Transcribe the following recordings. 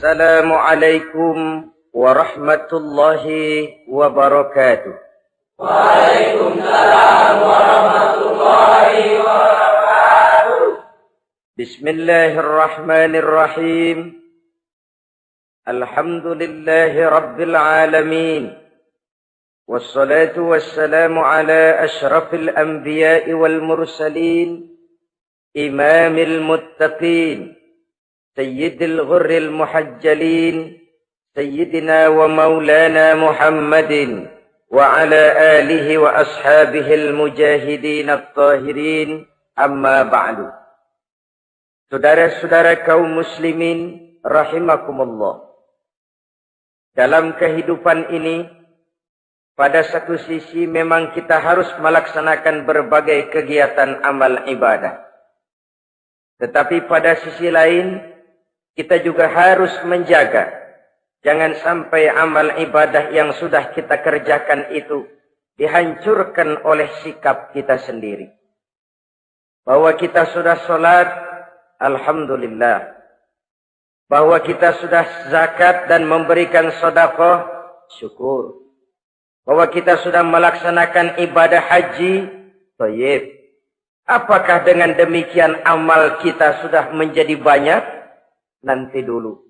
Assalamualaikum warahmatullahi wabarakatuh. Waalaikumsalam warahmatullahi wabarakatuh. Bismillahirrahmanirrahim. Alhamdulillahi rabbil alamin. Wassalatu wassalamu ala ashrafil anbiya'i wal mursalin, imamil muttaqin, sayyidil ghurril muhajjalin, sayyidina wa maulana Muhammadin wa ala alihi wa ashabihil mujahidin at-tahirin, amma ba'du. Saudara-saudara kaum muslimin rahimakumullah. Dalam kehidupan ini, pada satu sisi memang kita harus melaksanakan berbagai kegiatan amal ibadah. Tetapi pada sisi lain, kita juga harus menjaga jangan sampai amal ibadah yang sudah kita kerjakan itu dihancurkan oleh sikap kita sendiri. Bahwa kita sudah sholat, alhamdulillah. Bahwa kita sudah zakat dan memberikan sedekah, syukur. Bahwa kita sudah melaksanakan ibadah haji, thayyib. Apakah dengan demikian amal kita sudah menjadi banyak? Nanti dulu.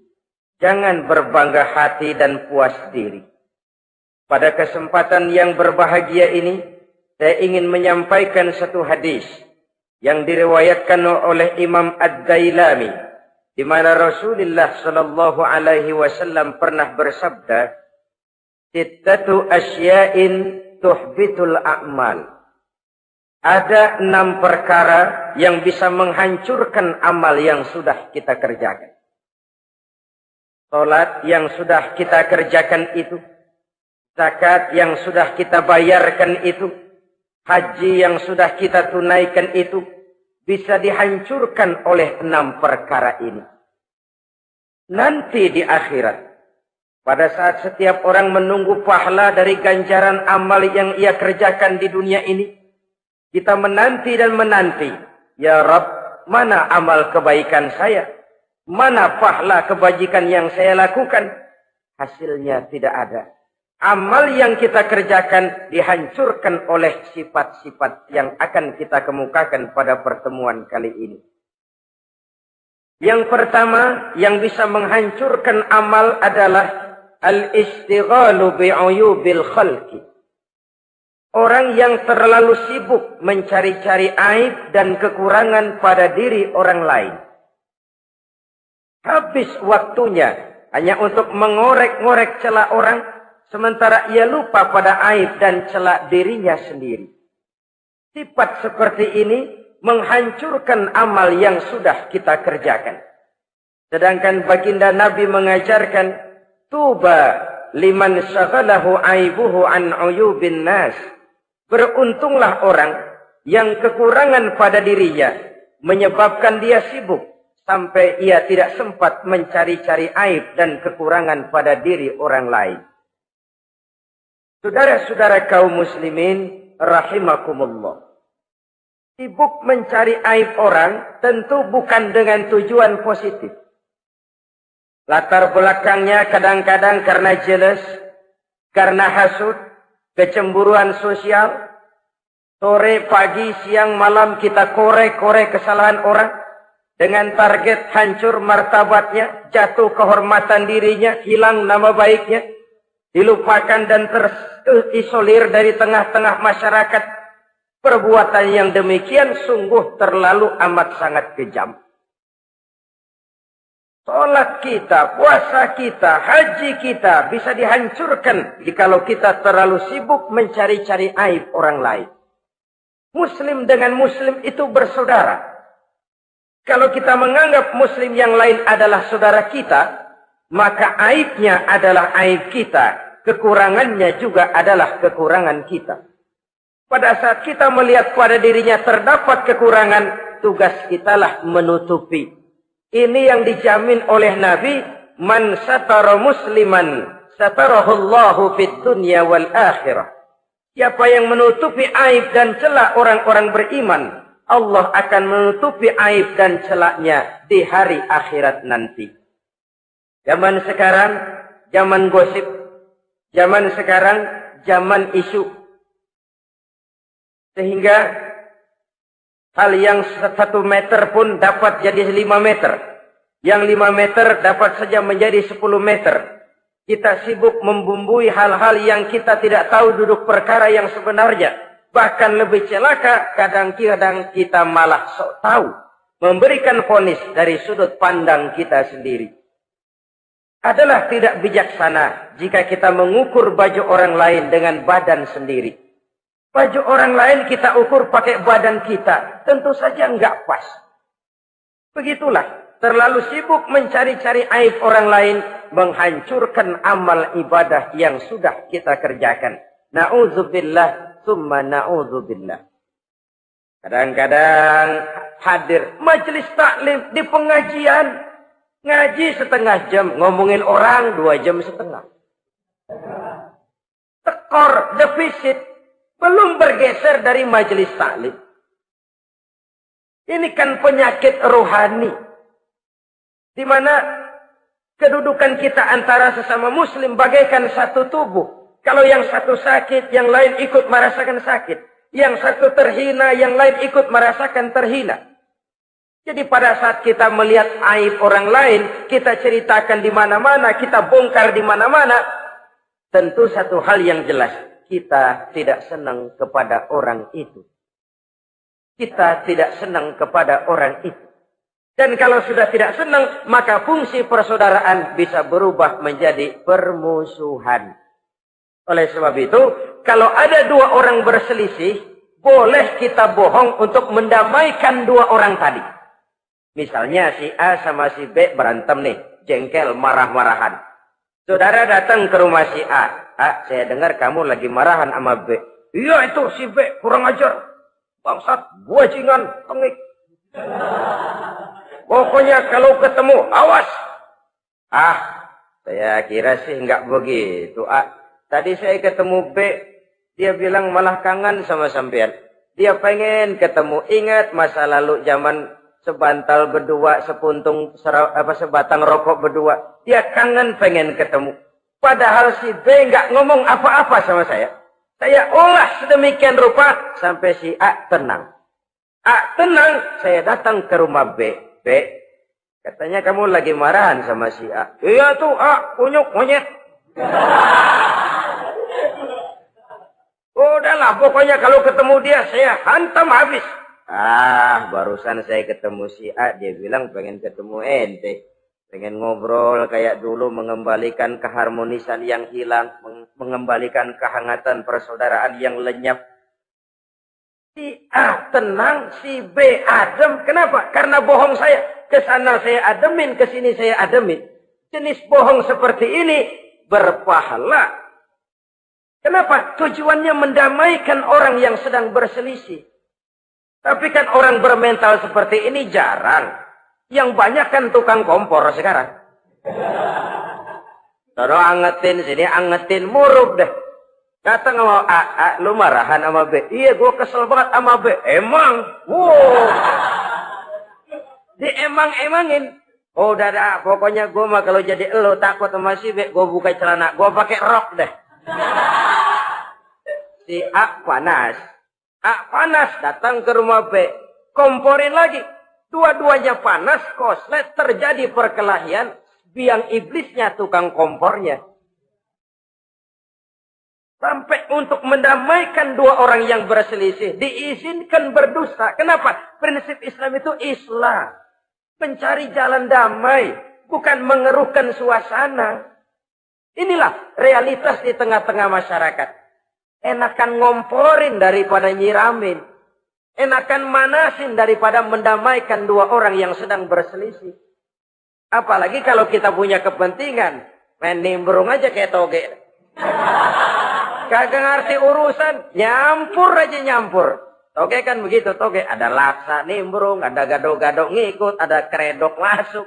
Jangan berbangga hati dan puas diri. Pada kesempatan yang berbahagia ini, saya ingin menyampaikan satu hadis yang diriwayatkan oleh Imam Ad-Dailami, di mana Rasulullah sallallahu alaihi wasallam pernah bersabda, "Sittatu asya'in tuhbitul a'mal." Ada 6 perkara yang bisa menghancurkan amal yang sudah kita kerjakan. Salat yang sudah kita kerjakan itu, zakat yang sudah kita bayarkan itu, haji yang sudah kita tunaikan itu, bisa dihancurkan oleh 6 perkara ini. Nanti di akhirat, pada saat setiap orang menunggu pahala dari ganjaran amal yang ia kerjakan di dunia ini, kita menanti dan menanti, ya Rabb, mana amal kebaikan saya? Mana pahala kebajikan yang saya lakukan? Hasilnya tidak ada. Amal yang kita kerjakan dihancurkan oleh sifat-sifat yang akan kita kemukakan pada pertemuan kali ini. Yang pertama yang bisa menghancurkan amal adalah al-istighalu bi'uyubil khalqi. Orang yang terlalu sibuk mencari-cari aib dan kekurangan pada diri orang lain. Habis waktunya hanya untuk mengorek-ngorek celah orang, sementara ia lupa pada aib dan celak dirinya sendiri. Sifat seperti ini menghancurkan amal yang sudah kita kerjakan. Sedangkan baginda Nabi mengajarkan, tuba liman syaghalahu aibuhu an uyubin nas. Beruntunglah orang yang kekurangan pada dirinya menyebabkan dia sibuk sampai ia tidak sempat mencari-cari aib dan kekurangan pada diri orang lain. Saudara-saudara kaum muslimin rahimakumullah. Sibuk mencari aib orang tentu bukan dengan tujuan positif. Latar belakangnya kadang-kadang karena jealous, karena hasud, kecemburuan sosial. Sore, pagi, siang, malam kita korek-korek kesalahan orang dengan target hancur martabatnya, jatuh kehormatan dirinya, hilang nama baiknya, dilupakan dan terisolir dari tengah-tengah masyarakat. Perbuatan yang demikian sungguh terlalu amat sangat kejam. Salat kita, puasa kita, haji kita bisa dihancurkan jikalau kita terlalu sibuk mencari-cari aib orang lain. Muslim dengan muslim itu bersaudara. Kalau kita menganggap muslim yang lain adalah saudara kita, maka aibnya adalah aib kita, kekurangannya juga adalah kekurangan kita. Pada saat kita melihat pada dirinya terdapat kekurangan, tugas kitalah menutupi. Ini yang dijamin oleh Nabi, man satara musliman satarahullahu fid dunya wal akhirah. Siapa yang menutupi aib dan celak orang-orang beriman, Allah akan menutupi aib dan celaknya di hari akhirat nanti. Zaman sekarang, zaman gosip. Zaman sekarang, zaman isu. Sehingga hal yang 1 meter pun dapat jadi 5 meter. Yang 5 meter dapat saja menjadi 10 meter. Kita sibuk membumbui hal-hal yang kita tidak tahu duduk perkara yang sebenarnya. Bahkan lebih celaka, kadang-kadang kita malah sok tahu. Memberikan vonis dari sudut pandang kita sendiri. Adalah tidak bijaksana jika kita mengukur baju orang lain dengan badan sendiri. Baju orang lain kita ukur pakai badan kita. Tentu saja enggak pas. Begitulah. Terlalu sibuk mencari-cari aib orang lain. Menghancurkan amal ibadah yang sudah kita kerjakan. Na'udzubillah, summa na'udzubillah. Kadang-kadang hadir majelis taklim di pengajian. Ngaji setengah jam, ngomongin orang 2 jam setengah. Tekor, defisit, belum bergeser dari majelis taklim. Ini kan penyakit rohani. Di mana kedudukan kita antara sesama muslim bagaikan satu tubuh. Kalau yang satu sakit, yang lain ikut merasakan sakit. Yang satu terhina, yang lain ikut merasakan terhina. Jadi pada saat kita melihat aib orang lain, kita ceritakan di mana-mana, kita bongkar di mana-mana, tentu satu hal yang jelas, kita tidak senang kepada orang itu. Kita tidak senang kepada orang itu. Dan kalau sudah tidak senang, maka fungsi persaudaraan bisa berubah menjadi permusuhan. Oleh sebab itu, kalau ada 2 orang berselisih, boleh kita bohong untuk mendamaikan 2 orang tadi. Misalnya si A sama si B berantem nih, jengkel, marah-marahan. Saudara datang ke rumah si A. A, saya dengar kamu lagi marahan sama B. Iya itu si B, kurang ajar. Bangsat, buajingan, tengik. Pokoknya kalau ketemu, awas. Ah, saya kira sih enggak begitu. A, tadi saya ketemu B, dia bilang malah kangen sama sampean. Dia pengen ketemu, ingat masa lalu zaman sebantal berdua, sebatang rokok berdua. Dia kangen pengen ketemu. Padahal si B nggak ngomong apa-apa sama saya. Saya olah sedemikian rupa sampai si A tenang. A tenang, saya datang ke rumah B. B, katanya kamu lagi marahan sama si A. Iya tuh A, kunyuk monyet. Udahlah, pokoknya kalau ketemu dia saya hantam habis. Ah, barusan saya ketemu si A, dia bilang pengen ketemu ente. Pengen ngobrol kayak dulu, mengembalikan keharmonisan yang hilang, mengembalikan kehangatan persaudaraan yang lenyap. Si A tenang, si B adem. Kenapa? Karena bohong saya. Kesana saya ademin, kesini saya ademin. Jenis bohong seperti ini berpahala. Kenapa? Tujuannya mendamaikan orang yang sedang berselisih. Tapi kan orang bermental seperti ini jarang. Yang banyak kan tukang kompor sekarang. Taruh angetin, sini angetin, murub deh. Datang sama A, lu marahan sama B. Iya, gue kesel banget sama B. Emang? Wow. Diemang-emangin. Oh, udah, pokoknya gue mah kalau jadi elu takut sama si B, gue buka celana, gue pakai rok deh. Si A panas. A panas, datang ke rumah B. Komporin lagi. Dua-duanya panas, koslet, terjadi perkelahian. Biang iblisnya tukang kompornya. Sampai untuk mendamaikan 2 orang yang berselisih. Diizinkan berdusta. Kenapa? Prinsip Islam itu Islam. Mencari jalan damai. Bukan mengeruhkan suasana. Inilah realitas di tengah-tengah masyarakat. Enakan ngomporin daripada nyiramin. Enakan manasin daripada mendamaikan 2 orang yang sedang berselisih. Apalagi kalau kita punya kepentingan. Main nimbrung aja kayak toge. Kagak ngerti urusan. Nyampur aja nyampur. Toge kan begitu. Toge ada laksa nimbrung. Ada gado-gado ngikut. Ada kredok masuk.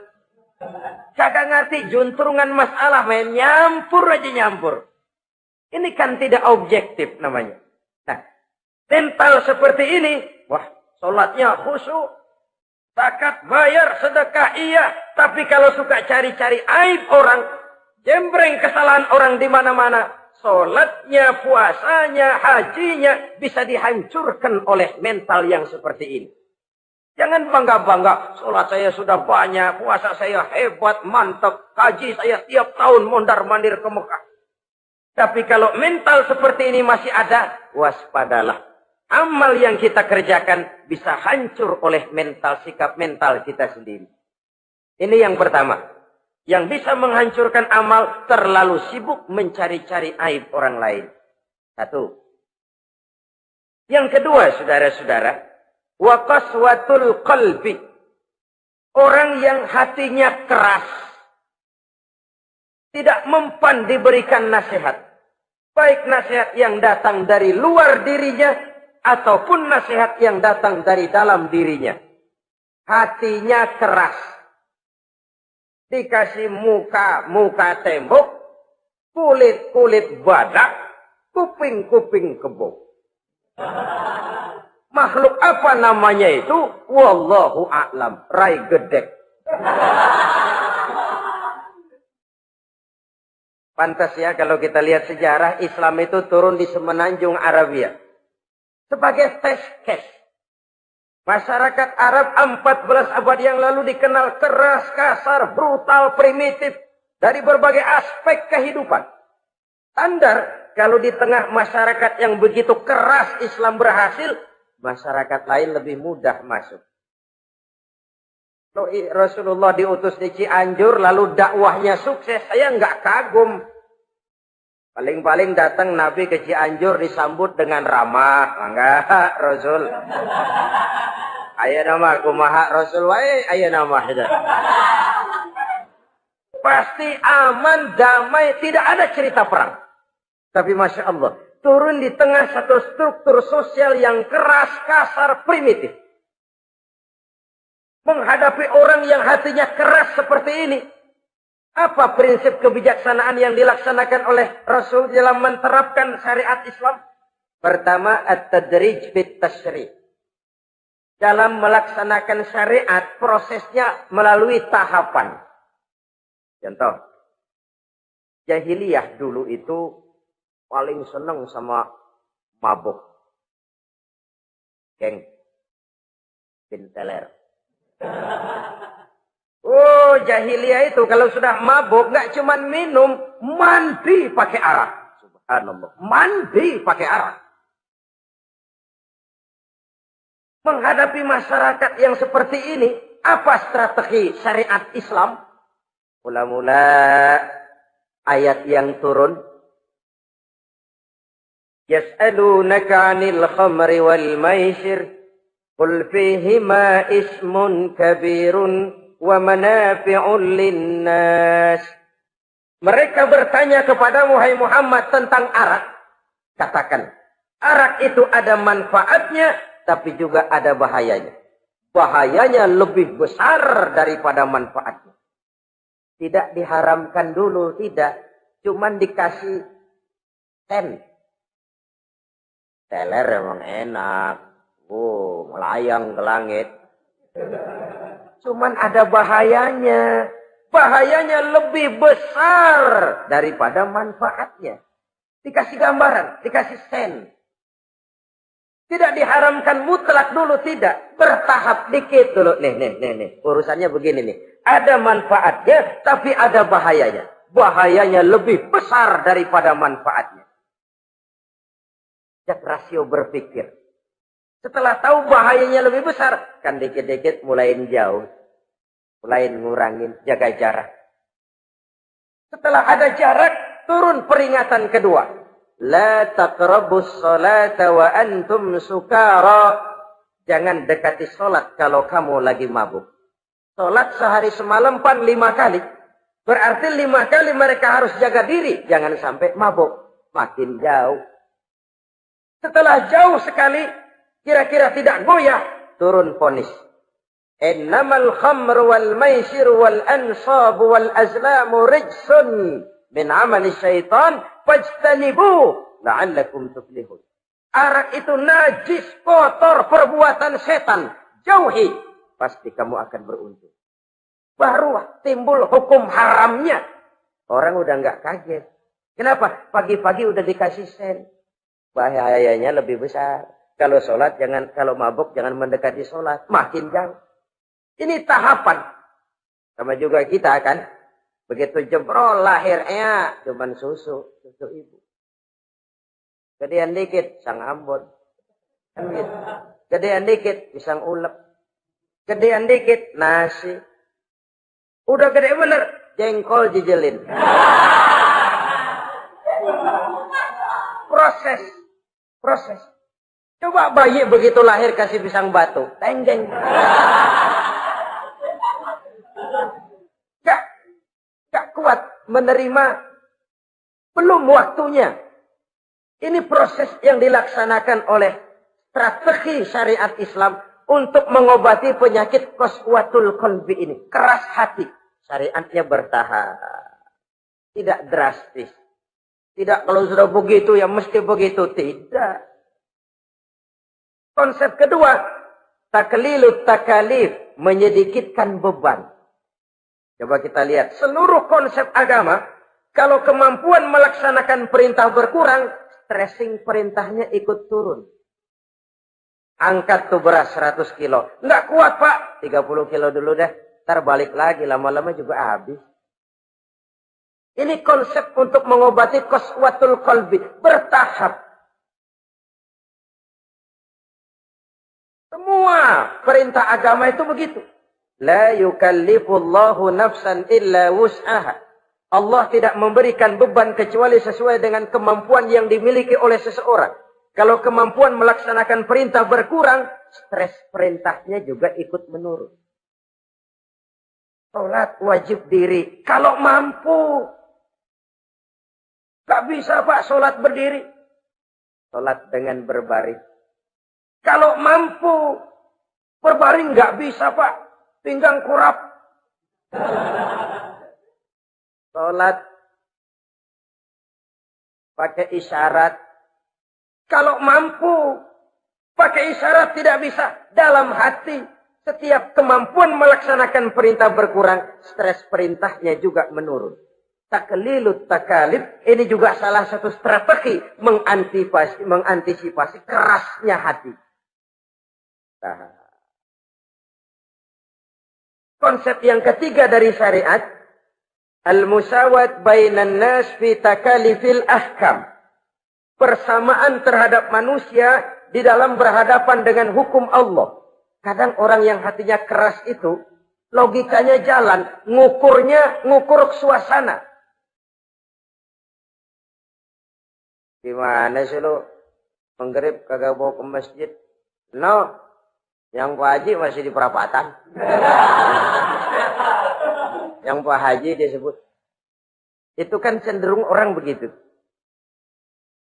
Kagak ngerti juntrungan masalah. Main nyampur aja nyampur. Ini kan tidak objektif namanya. Nah, mental seperti ini, wah, sholatnya khusyuk, zakat bayar, sedekah iya, Tapi kalau suka cari-cari aib orang, jembreng kesalahan orang di mana-mana, sholatnya, puasanya, hajinya bisa dihancurkan oleh mental yang seperti ini. Jangan bangga-bangga, sholat saya sudah banyak, puasa saya hebat, mantap, haji saya tiap tahun mondar-mandir ke Mekah. Tapi kalau mental seperti ini masih ada, waspadalah. Amal yang kita kerjakan bisa hancur oleh mental, sikap mental kita sendiri. Ini yang pertama. Yang bisa menghancurkan amal, terlalu sibuk mencari-cari aib orang lain. Satu. Yang kedua, saudara-saudara, wa qaswatul qalbi. Orang yang hatinya keras, tidak mempan diberikan nasihat. Baik nasihat yang datang dari luar dirinya, ataupun nasihat yang datang dari dalam dirinya. Hatinya keras. Dikasih muka tembok, kulit badak, kuping kebo. Makhluk apa namanya itu? Wallahu a'lam. Rai gedek. Pantas ya kalau kita lihat sejarah, Islam itu turun di semenanjung Arabia. Sebagai test case. Masyarakat Arab 14 abad yang lalu dikenal keras, kasar, brutal, primitif. Dari berbagai aspek kehidupan. Standar, kalau di tengah masyarakat yang begitu keras Islam berhasil, masyarakat lain lebih mudah masuk. Rasulullah diutus di Cianjur, lalu dakwahnya sukses. Saya nggak kagum. Paling-paling datang Nabi ke Cianjur disambut dengan ramah. Enggak, Rasul. Ayo nama kumaha Rasul wae, ayo nama. Pasti aman, damai, tidak ada cerita perang. Tapi Masya Allah, turun di tengah satu struktur sosial yang keras, kasar, primitif. Menghadapi orang yang hatinya keras seperti ini. Apa prinsip kebijaksanaan yang dilaksanakan oleh Rasul dalam menerapkan syariat Islam? Pertama, at-tadrij bit tashri'. Dalam melaksanakan syariat, prosesnya melalui tahapan. Contoh, jahiliyah dulu itu paling senang sama mabuk. Geng. Pinteler. Oh, jahiliyah itu kalau sudah mabuk nggak cuma minum, mandi pakai arak. Subhanallah, mandi pakai arak. Menghadapi masyarakat yang seperti ini, apa strategi syariat Islam? Mula-mula ayat yang turun. Yas'alunaka 'anil khamri wal maisir. Qul fihima ismun kabirun wa manafi'un linnas. Mereka bertanya kepadamu, hai Muhammad, tentang arak. Katakan, arak itu ada manfaatnya, tapi juga ada bahayanya. Bahayanya lebih besar daripada manfaatnya. Tidak diharamkan dulu, tidak. Cuman dikasih sen. Teler emang enak. Oh, melayang ke langit. Cuman ada bahayanya. Bahayanya lebih besar daripada manfaatnya. Dikasih gambaran, dikasih sen. Tidak diharamkan mutlak dulu, tidak. Bertahap dikit dulu. Nih. Urusannya begini nih. Ada manfaatnya, tapi ada bahayanya. Bahayanya lebih besar daripada manfaatnya. Jak rasio berpikir. Setelah tahu bahayanya lebih besar, kan dikit-dikit mulain jauh. Mulain ngurangin, jaga jarak. Setelah ada jarak, turun peringatan kedua. La taqrabus salata wa antum sukara. Jangan dekati salat kalau kamu lagi mabuk. Salat sehari semalam 5 kali. Berarti 5 kali mereka harus jaga diri. Jangan sampai mabuk. Makin jauh. Setelah jauh sekali, kira-kira tidak goyah, turun vonis. Innamal khamru wal maisir wal ansab wal azlamu rijsun min amali syaitan fajtanibu la'allakum tuflihun. Arak itu najis, kotor, perbuatan setan. Jauhi, pasti kamu akan beruntung. baru timbul hukum haramnya. Orang udah nggak kaget. Kenapa? Pagi-pagi udah dikasih sen. Bahayanya lebih besar. Kalau sholat jangan, kalau mabuk jangan mendekati sholat. Makin jauh. Ini tahapan. Sama juga kita kan. Begitu jebrol lahirnya cuman susu ibu. Gedean dikit sang Ambon. Kan gitu. Gedean dikit pisang ulek. Gedean dikit nasi. Udah gede bener jengkol jijelin. Proses. Coba bayi begitu lahir kasih pisang batu, tenggeng. Gak kuat menerima, belum waktunya. Ini proses yang dilaksanakan oleh strategi syariat Islam untuk mengobati penyakit qaswatul qalbi ini. Keras hati. Syariatnya bertahap. Tidak drastis. Tidak kalau sudah begitu ya mesti begitu. Tidak. Konsep kedua, taklilut takalif, menyedikitkan beban. Coba kita lihat, seluruh konsep agama, kalau kemampuan melaksanakan perintah berkurang, stressing perintahnya ikut turun. Angkat tuh beras 100 kilo. Nggak kuat pak, 30 kilo dulu deh. Ntar balik lagi, lama-lama juga habis. Ini konsep untuk mengobati qaswatul qalbi, bertahap. Semua perintah agama itu begitu. La yukallifullahu nafsan illa wus'aha. Allah tidak memberikan beban kecuali sesuai dengan kemampuan yang dimiliki oleh seseorang. Kalau kemampuan melaksanakan perintah berkurang, stres perintahnya juga ikut menurun. Sholat wajib diri. Kalau mampu. Gak bisa pak sholat berdiri. Sholat dengan berbaring. Kalau mampu, berbaring nggak bisa pak, pinggang kurap. Sholat pakai isyarat. Kalau mampu, pakai isyarat tidak bisa. Dalam hati, setiap kemampuan melaksanakan perintah berkurang, stres perintahnya juga menurun. Taklilut takalif, ini juga salah satu strategi mengantisipasi kerasnya hati. Konsep yang ketiga dari syariat, al-musawat bainan nas fi takalifil ahkam. Persamaan terhadap manusia di dalam berhadapan dengan hukum Allah. Kadang orang yang hatinya keras itu, logikanya jalan, ngukur suasana. Gimana sih lu? Menggerib kagak bawa ke masjid? No. Yang Pak Haji masih di perapatan. Yang Pak Haji disebut. Itu kan cenderung orang begitu.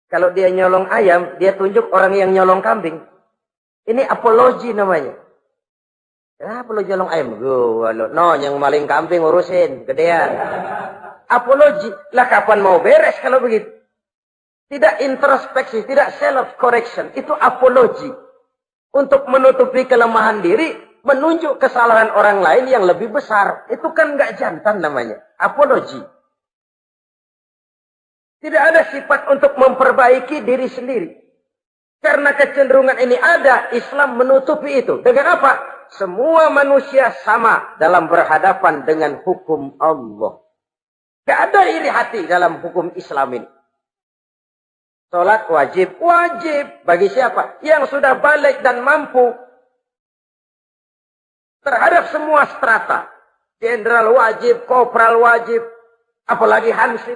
Kalau dia nyolong ayam, dia tunjuk orang yang nyolong kambing. Ini apologi namanya. Kenapa lu nyolong ayam? No, yang maling kambing urusin. Gedean. Apologi. Lah kapan mau beres kalau begitu? Tidak introspeksi, tidak self-correction. Itu apologi. Untuk menutupi kelemahan diri, menunjuk kesalahan orang lain yang lebih besar. Itu kan nggak jantan namanya. Apologi. Tidak ada sifat untuk memperbaiki diri sendiri. Karena kecenderungan ini ada, Islam menutupi itu. Dengan apa? Semua manusia sama dalam berhadapan dengan hukum Allah. Tidak ada iri hati dalam hukum Islam ini. Sholat wajib. Wajib. Bagi siapa? Yang sudah balik dan mampu. Terhadap semua strata. Jenderal wajib, kopral wajib. Apalagi hansip.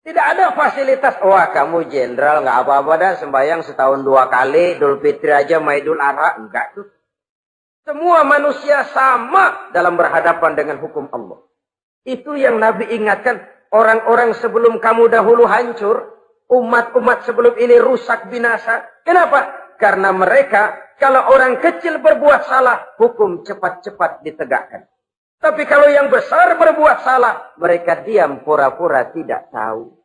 Tidak ada fasilitas. Wah kamu jenderal nggak apa-apa dah. Sembahyang setahun 2 kali. Idul Fitri aja sama Idul Adha. Enggak tuh. Semua manusia sama dalam berhadapan dengan hukum Allah. Itu yang Nabi ingatkan. Orang-orang sebelum kamu dahulu hancur, umat-umat sebelum ini rusak binasa. Kenapa? Karena mereka, kalau orang kecil berbuat salah, hukum cepat-cepat ditegakkan. Tapi kalau yang besar berbuat salah, mereka diam pura-pura tidak tahu.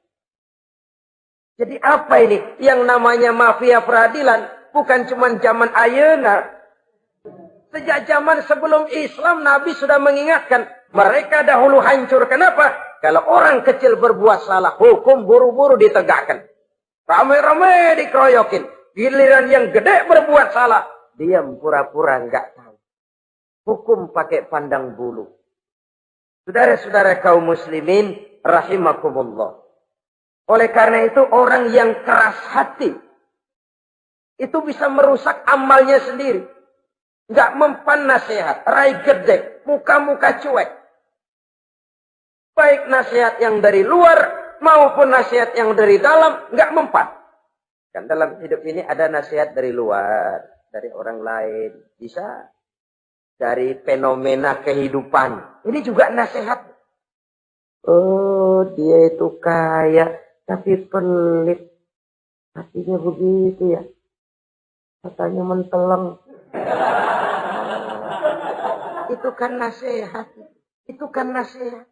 Jadi apa ini? Yang namanya mafia peradilan, bukan cuma zaman ayeuna. Sejak zaman sebelum Islam, Nabi sudah mengingatkan. Mereka dahulu hancur. Kenapa? Kalau orang kecil berbuat salah, hukum buru-buru ditegakkan. Ramai-ramai dikeroyokin. Giliran yang gede berbuat salah, diam pura-pura enggak tahu. Hukum pakai pandang bulu. Saudara-saudara kaum muslimin, rahimakumullah. Oleh karena itu, orang yang keras hati, itu bisa merusak amalnya sendiri. Enggak mempan nasihat, rai gede, muka-muka cuek. Baik nasihat yang dari luar, maupun nasihat yang dari dalam, enggak mempan. Kan dalam hidup ini ada nasihat dari luar, dari orang lain, bisa. Dari fenomena kehidupan. Ini juga nasihat. Oh, dia itu kaya, tapi pelit. Hatinya begitu ya. Katanya menteleng. Itu kan nasihat. Itu kan nasihat.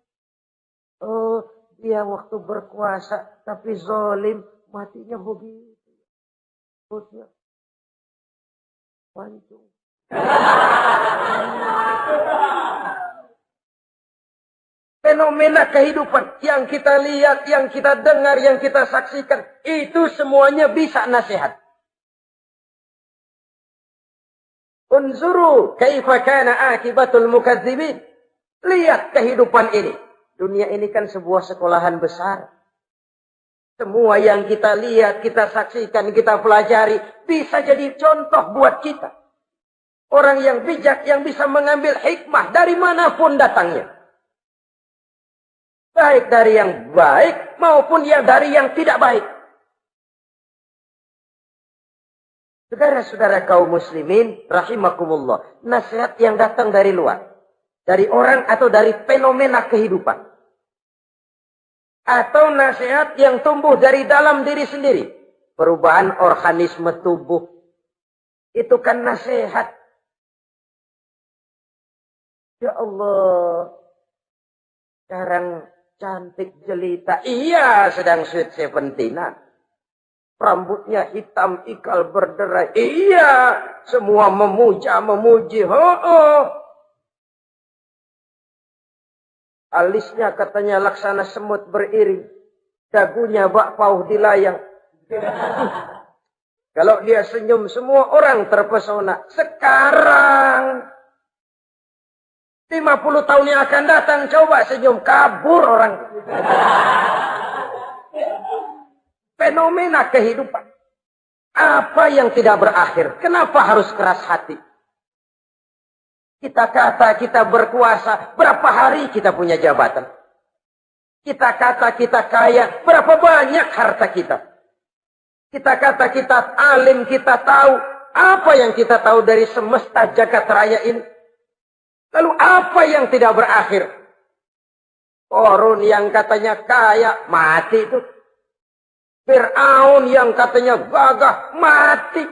Oh, dia waktu berkuasa, tapi zalim, matinya begitu. Perutnya pancung. Fenomena kehidupan yang kita lihat, yang kita dengar, yang kita saksikan, itu semuanya bisa nasihat. Unzuru kaifa kana akibatul mukadzibin. Lihat kehidupan ini. Dunia ini kan sebuah sekolahan besar. Semua yang kita lihat, kita saksikan, kita pelajari, bisa jadi contoh buat kita. Orang yang bijak, yang bisa mengambil hikmah dari manapun datangnya. Baik dari yang baik, maupun dari yang tidak baik. Saudara-saudara kaum muslimin, rahimakumullah. Nasihat yang datang dari luar. Dari orang atau dari fenomena kehidupan. Atau nasihat yang tumbuh dari dalam diri sendiri. Perubahan organisme tubuh. Itu kan nasihat. Ya Allah. Sekarang cantik jelita. Iya, sedang sweet 17-an. Rambutnya hitam, ikal berderai. Iya, semua memuja, memuji. Alisnya katanya laksana semut beriring. Dagunya bak pauh dilayang. Kalau dia senyum, semua orang terpesona. Sekarang 50 tahun yang akan datang, coba senyum, kabur orang. Fenomena kehidupan. Apa yang tidak berakhir? Kenapa harus keras hati? Kita kata kita berkuasa, berapa hari kita punya jabatan? Kita kata kita kaya, berapa banyak harta kita? Kita kata kita alim, kita tahu. Apa yang kita tahu dari semesta jagat raya ini? Lalu apa yang tidak berakhir? Korun yang katanya kaya, mati itu. Fir'aun yang katanya gagah, mati.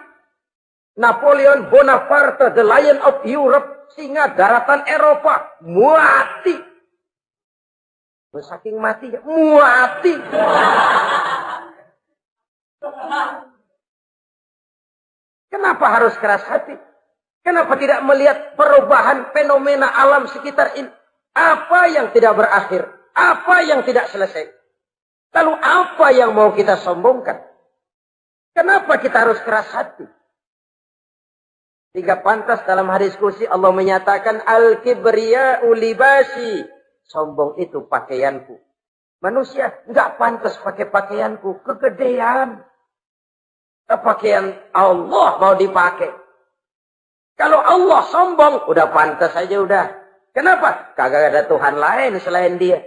Napoleon Bonaparte, the Lion of Europe, singa daratan Eropa, mati. Saking mati, mati. Kenapa harus keras hati? Kenapa tidak melihat perubahan fenomena alam sekitar ini? Apa yang tidak berakhir? Apa yang tidak selesai? Lalu apa yang mau kita sombongkan? Kenapa kita harus keras hati? Sehingga pantas dalam hadis kursi Allah menyatakan al-kibriya'u libasi. Sombong itu pakaianku. Manusia enggak pantas pakai pakaianku, kegedean. Pakaian Allah mau dipakai. Kalau Allah sombong, udah pantas aja udah. Kenapa? Kagak ada Tuhan lain selain dia.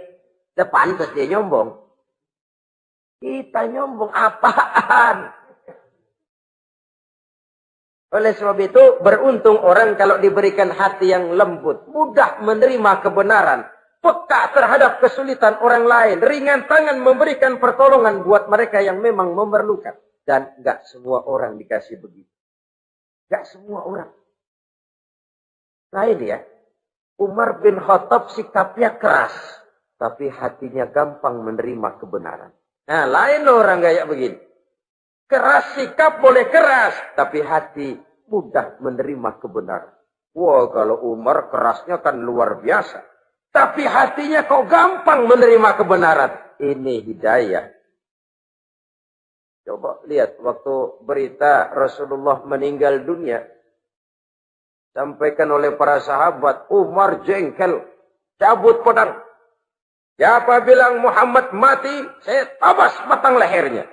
Udah pantas dia nyombong. Kita nyombong apaan? Oleh sebab itu, beruntung orang kalau diberikan hati yang lembut, mudah menerima kebenaran, peka terhadap kesulitan orang lain, ringan tangan memberikan pertolongan buat mereka yang memang memerlukan. Dan enggak semua orang dikasih begitu. Enggak semua orang. Lain ya, Umar bin Khattab sikapnya keras, tapi hatinya gampang menerima kebenaran. Nah, lain orang kayak begini. Keras sikap boleh keras, tapi hati mudah menerima kebenaran. Wah, kalau Umar kerasnya kan luar biasa. Tapi hatinya kok gampang menerima kebenaran. Ini hidayah. Coba lihat waktu berita Rasulullah meninggal dunia. Sampaikan oleh para sahabat, Umar jengkel, cabut pedang. Siapa bilang Muhammad mati, saya tabas batang lehernya.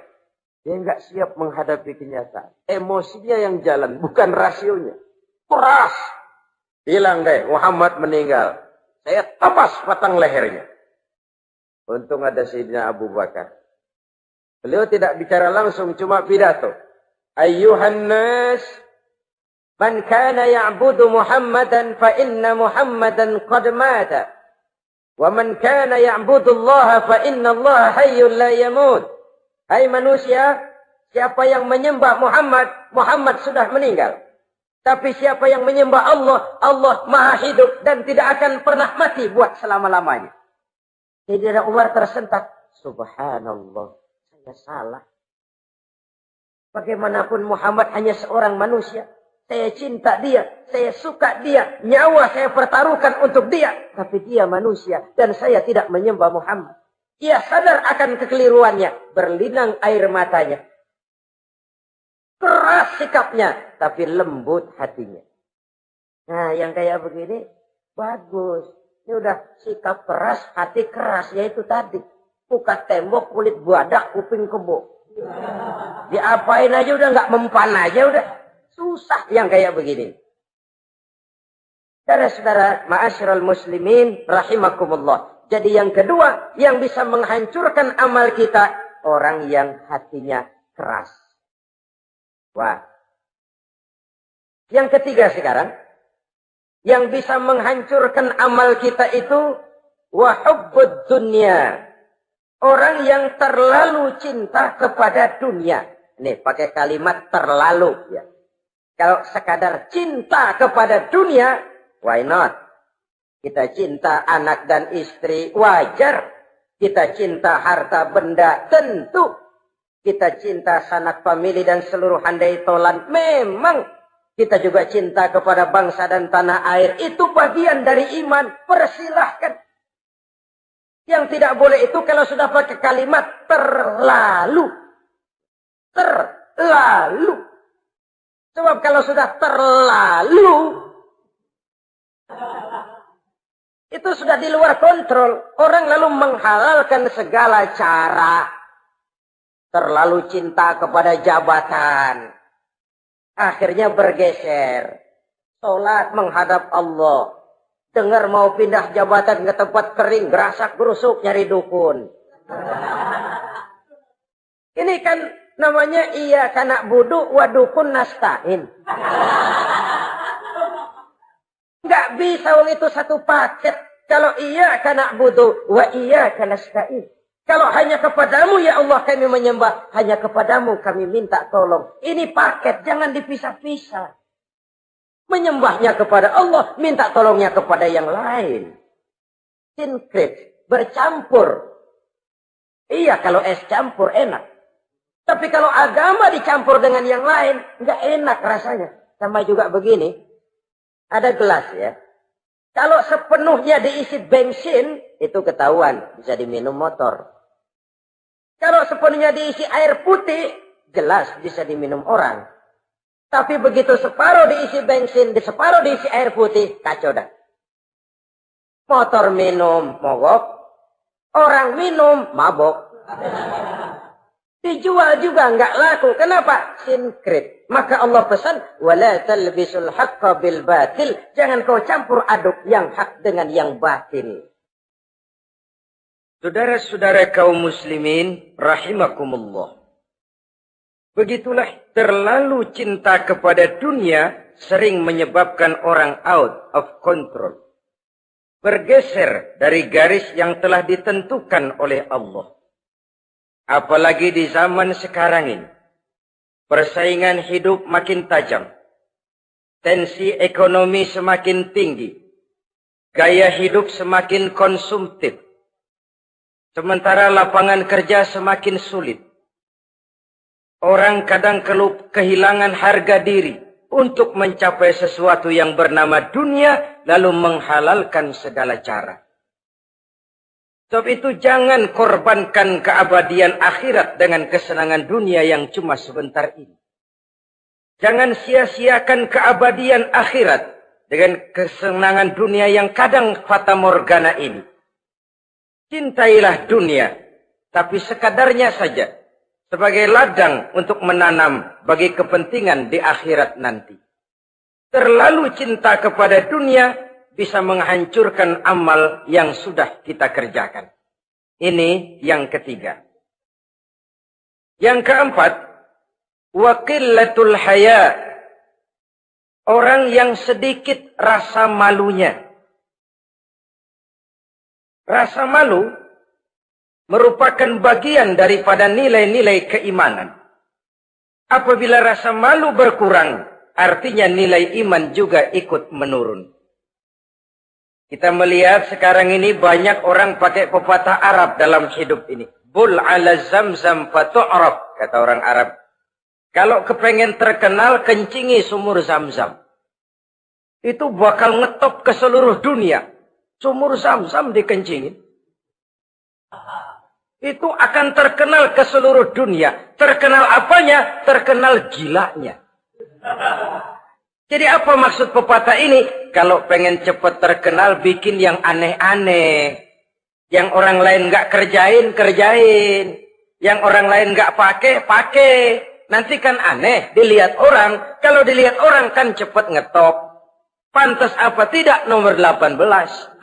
Dia nggak siap menghadapi kenyataan. Emosinya yang jalan, bukan rasionya. Keras. Bilang deh, Muhammad meninggal. Saya tabas batang lehernya. Untung ada Sayyidina Abu Bakar. Beliau tidak bicara langsung, cuma pidato. Ayyuhan nas, man kana ya'budu Muhammadan fa inna Muhammadan qad mata. Wa man kana ya'budu Allah fa inna Allah hayyun la yamut. Hai manusia, siapa yang menyembah Muhammad, Muhammad sudah meninggal. Tapi siapa yang menyembah Allah, Allah maha hidup dan tidak akan pernah mati buat selama-lamanya. Sayyidina Umar tersentak. Subhanallah, saya salah. Bagaimanapun Muhammad hanya seorang manusia. Saya cinta dia, saya suka dia. Nyawa saya pertaruhkan untuk dia. Tapi dia manusia dan saya tidak menyembah Muhammad. Ia sadar akan kekeliruannya. Berlinang air matanya. Keras sikapnya, tapi lembut hatinya. Nah, yang kayak begini, bagus. Ini udah sikap keras, hati keras. Yaitu tadi, muka tembok, kulit buadak, kuping kebo. Diapain aja udah nggak mempan aja udah. Susah yang kayak begini. Saudara-saudara, ma'asyiral muslimin, rahimakumullah. Jadi yang kedua, yang bisa menghancurkan amal kita, orang yang hatinya keras. Wah. Yang ketiga sekarang, yang bisa menghancurkan amal kita itu wahubbud dunya. Orang yang terlalu cinta kepada dunia. Nih, pakai kalimat terlalu ya. Kalau sekadar cinta kepada dunia, why not? Kita cinta anak dan istri, wajar. Kita cinta harta benda, tentu. Kita cinta sanak famili dan seluruh handai tolan. Memang kita juga cinta kepada bangsa dan tanah air. Itu bagian dari iman. Persilahkan. Yang tidak boleh itu kalau sudah pakai kalimat terlalu. Terlalu. Sebab kalau sudah terlalu, itu sudah di luar kontrol. Orang lalu menghalalkan segala cara. Terlalu cinta kepada jabatan. Akhirnya bergeser. Sholat menghadap Allah. Dengar mau pindah jabatan ke tempat kering. Gerasak gerusuk nyari dukun. Ini kan namanya iya kanak budu wa dukun nasta'in. Nggak bisa wong itu satu paket. Kalau iya kanak budu wa iya kanasta'in. Kalau hanya kepadamu ya Allah kami menyembah. Hanya kepadamu kami minta tolong. Ini paket, jangan dipisah-pisah. Menyembahnya kepada Allah, minta tolongnya kepada yang lain. Sinkret, bercampur. Iya, kalau es campur enak. Tapi kalau agama dicampur dengan yang lain, nggak enak rasanya. Sama juga begini, ada gelas ya. Kalau sepenuhnya diisi bensin, itu ketahuan, bisa diminum motor. Kalau sepenuhnya diisi air putih, jelas bisa diminum orang. Tapi begitu separuh diisi bensin, separuh diisi air putih, kacau dah. Motor minum, mogok. Orang minum, mabok. Dijual juga nggak laku. Kenapa? Sinkret. Maka Allah pesan, wala talbisul haqqa bil batil. Jangan kau campur aduk yang hak dengan yang batil. Saudara-saudara kaum muslimin, rahimakumullah. Begitulah terlalu cinta kepada dunia sering menyebabkan orang out of control. Bergeser dari garis yang telah ditentukan oleh Allah. Apalagi di zaman sekarang ini. Persaingan hidup makin tajam. Tensi ekonomi semakin tinggi. Gaya hidup semakin konsumtif. Sementara lapangan kerja semakin sulit. Orang kadang kehilangan harga diri. untuk mencapai sesuatu yang bernama dunia, lalu menghalalkan segala cara. Sebab itu jangan korbankan keabadian akhirat dengan kesenangan dunia yang cuma sebentar ini. Jangan sia-siakan keabadian akhirat dengan kesenangan dunia yang kadang fata morgana ini. Cintailah dunia, tapi sekadarnya saja, sebagai ladang untuk menanam bagi kepentingan di akhirat nanti. Terlalu cinta kepada dunia bisa menghancurkan amal yang sudah kita kerjakan. Ini yang ketiga. Yang keempat, waqillatul haya. Orang yang sedikit rasa malunya. Rasa malu merupakan bagian daripada nilai-nilai keimanan. Apabila rasa malu berkurang, artinya nilai iman juga ikut menurun. Kita melihat sekarang ini banyak orang pakai pepatah Arab dalam hidup ini. Bul ala zamzam fatu'rab, kata orang Arab. Kalau kepengen terkenal, kencingi sumur Zamzam. Itu bakal ngetop ke seluruh dunia. Sumur Zamzam dikencingin. Itu akan terkenal ke seluruh dunia. Terkenal apanya? Terkenal gilanya. Jadi apa maksud pepatah ini? Kalau pengen cepat terkenal, bikin yang aneh-aneh. Yang orang lain nggak kerjain, kerjain. Yang orang lain nggak pakai, pakai. Nanti kan aneh, dilihat orang. Kalau dilihat orang kan cepat ngetop. Pantas apa tidak nomor 18.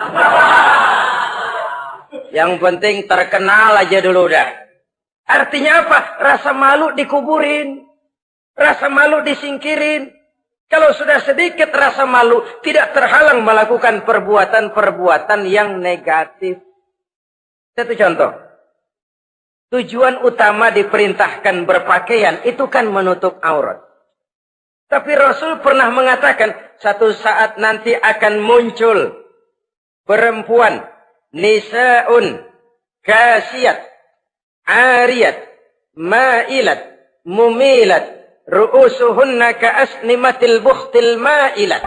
Yang penting terkenal aja dulu dah. Artinya apa? Rasa malu dikuburin. Rasa malu disingkirin. Kalau sudah sedikit rasa malu, tidak terhalang melakukan perbuatan-perbuatan yang negatif. Satu contoh. Tujuan utama diperintahkan berpakaian itu kan menutup aurat. Tapi Rasul pernah mengatakan, satu saat nanti akan muncul perempuan, nisa'un, kasiyat, ariyat, ma'ilat, mumilat, ru'usuhunna ka'asnimatil bukhtil ma'ilat.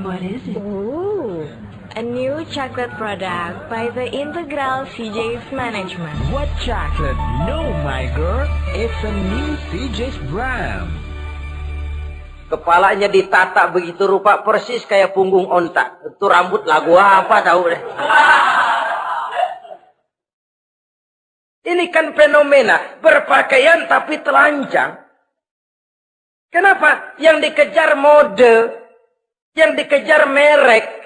What is it? Ooh, a new chocolate product by the Integral CJ's Management. What chocolate? No, my girl. It's a new CJ's brand. Kepalanya ditata begitu rupa persis kayak punggung onta. Itu rambut lagu apa tahu deh. Ini kan fenomena berpakaian tapi telanjang. Kenapa? Yang dikejar mode, yang dikejar merek.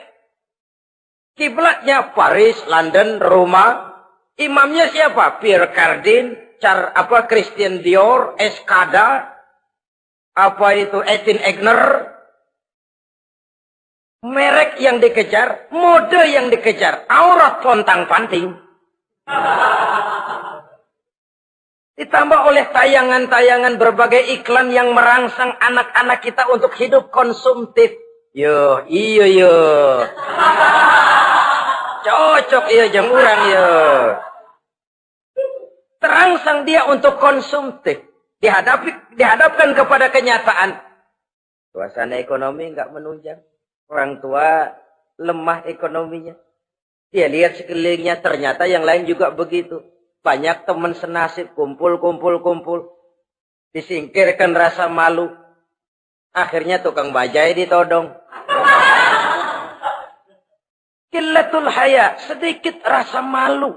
Kiblatnya Paris, London, Roma. Imamnya siapa? Pierre Cardin, Christian Dior, Escada, Etienne Egner. Merek yang dikejar, mode yang dikejar, aurat pontang-panting. Ditambah oleh tayangan-tayangan berbagai iklan yang merangsang anak-anak kita untuk hidup konsumtif. Yo, iyo yo. Cocok iya jeng urang yo. Terangsang dia untuk konsumtif. Dihadapkan kepada kenyataan. Suasana ekonomi nggak menunjang. Orang tua lemah ekonominya. Dia lihat sekelilingnya ternyata yang lain juga begitu. Banyak teman senasib, kumpul. Disingkirkan rasa malu. Akhirnya tukang bajai ditodong. Qillatul haya, sedikit rasa malu.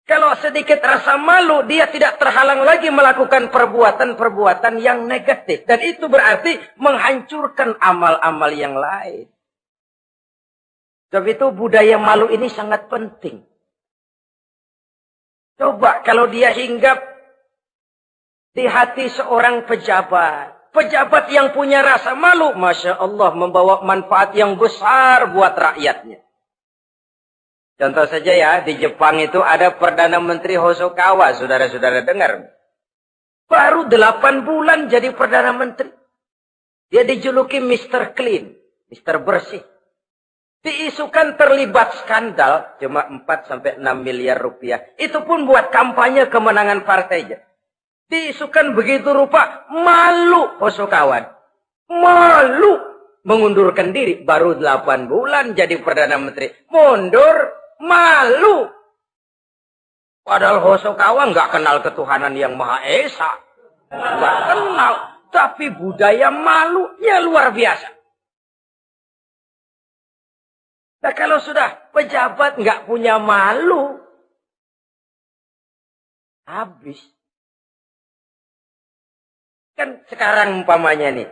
Kalau sedikit rasa malu, dia tidak terhalang lagi melakukan perbuatan-perbuatan yang negatif. Dan itu berarti menghancurkan amal-amal yang lain. Sebab itu budaya malu ini sangat penting. Coba kalau dia hinggap di hati seorang pejabat. Pejabat yang punya rasa malu, Masya Allah, membawa manfaat yang besar buat rakyatnya. Contoh saja ya, di Jepang itu ada Perdana Menteri Hosokawa, saudara-saudara dengar. Baru 8 bulan jadi Perdana Menteri. Dia dijuluki Mr. Clean, Mr. Bersih. Diisukan terlibat skandal, cuma 4-6 miliar rupiah. Itu pun buat kampanye kemenangan partainya. Diisukan begitu rupa, malu Hosokawa. Malu mengundurkan diri, baru 8 bulan jadi Perdana Menteri. Mundur, malu. Padahal Hosokawa nggak kenal ketuhanan yang Maha Esa. Nggak kenal. Tapi budaya malunya luar biasa. Nah kalau sudah pejabat nggak punya malu, habis. Kan sekarang umpamanya nih,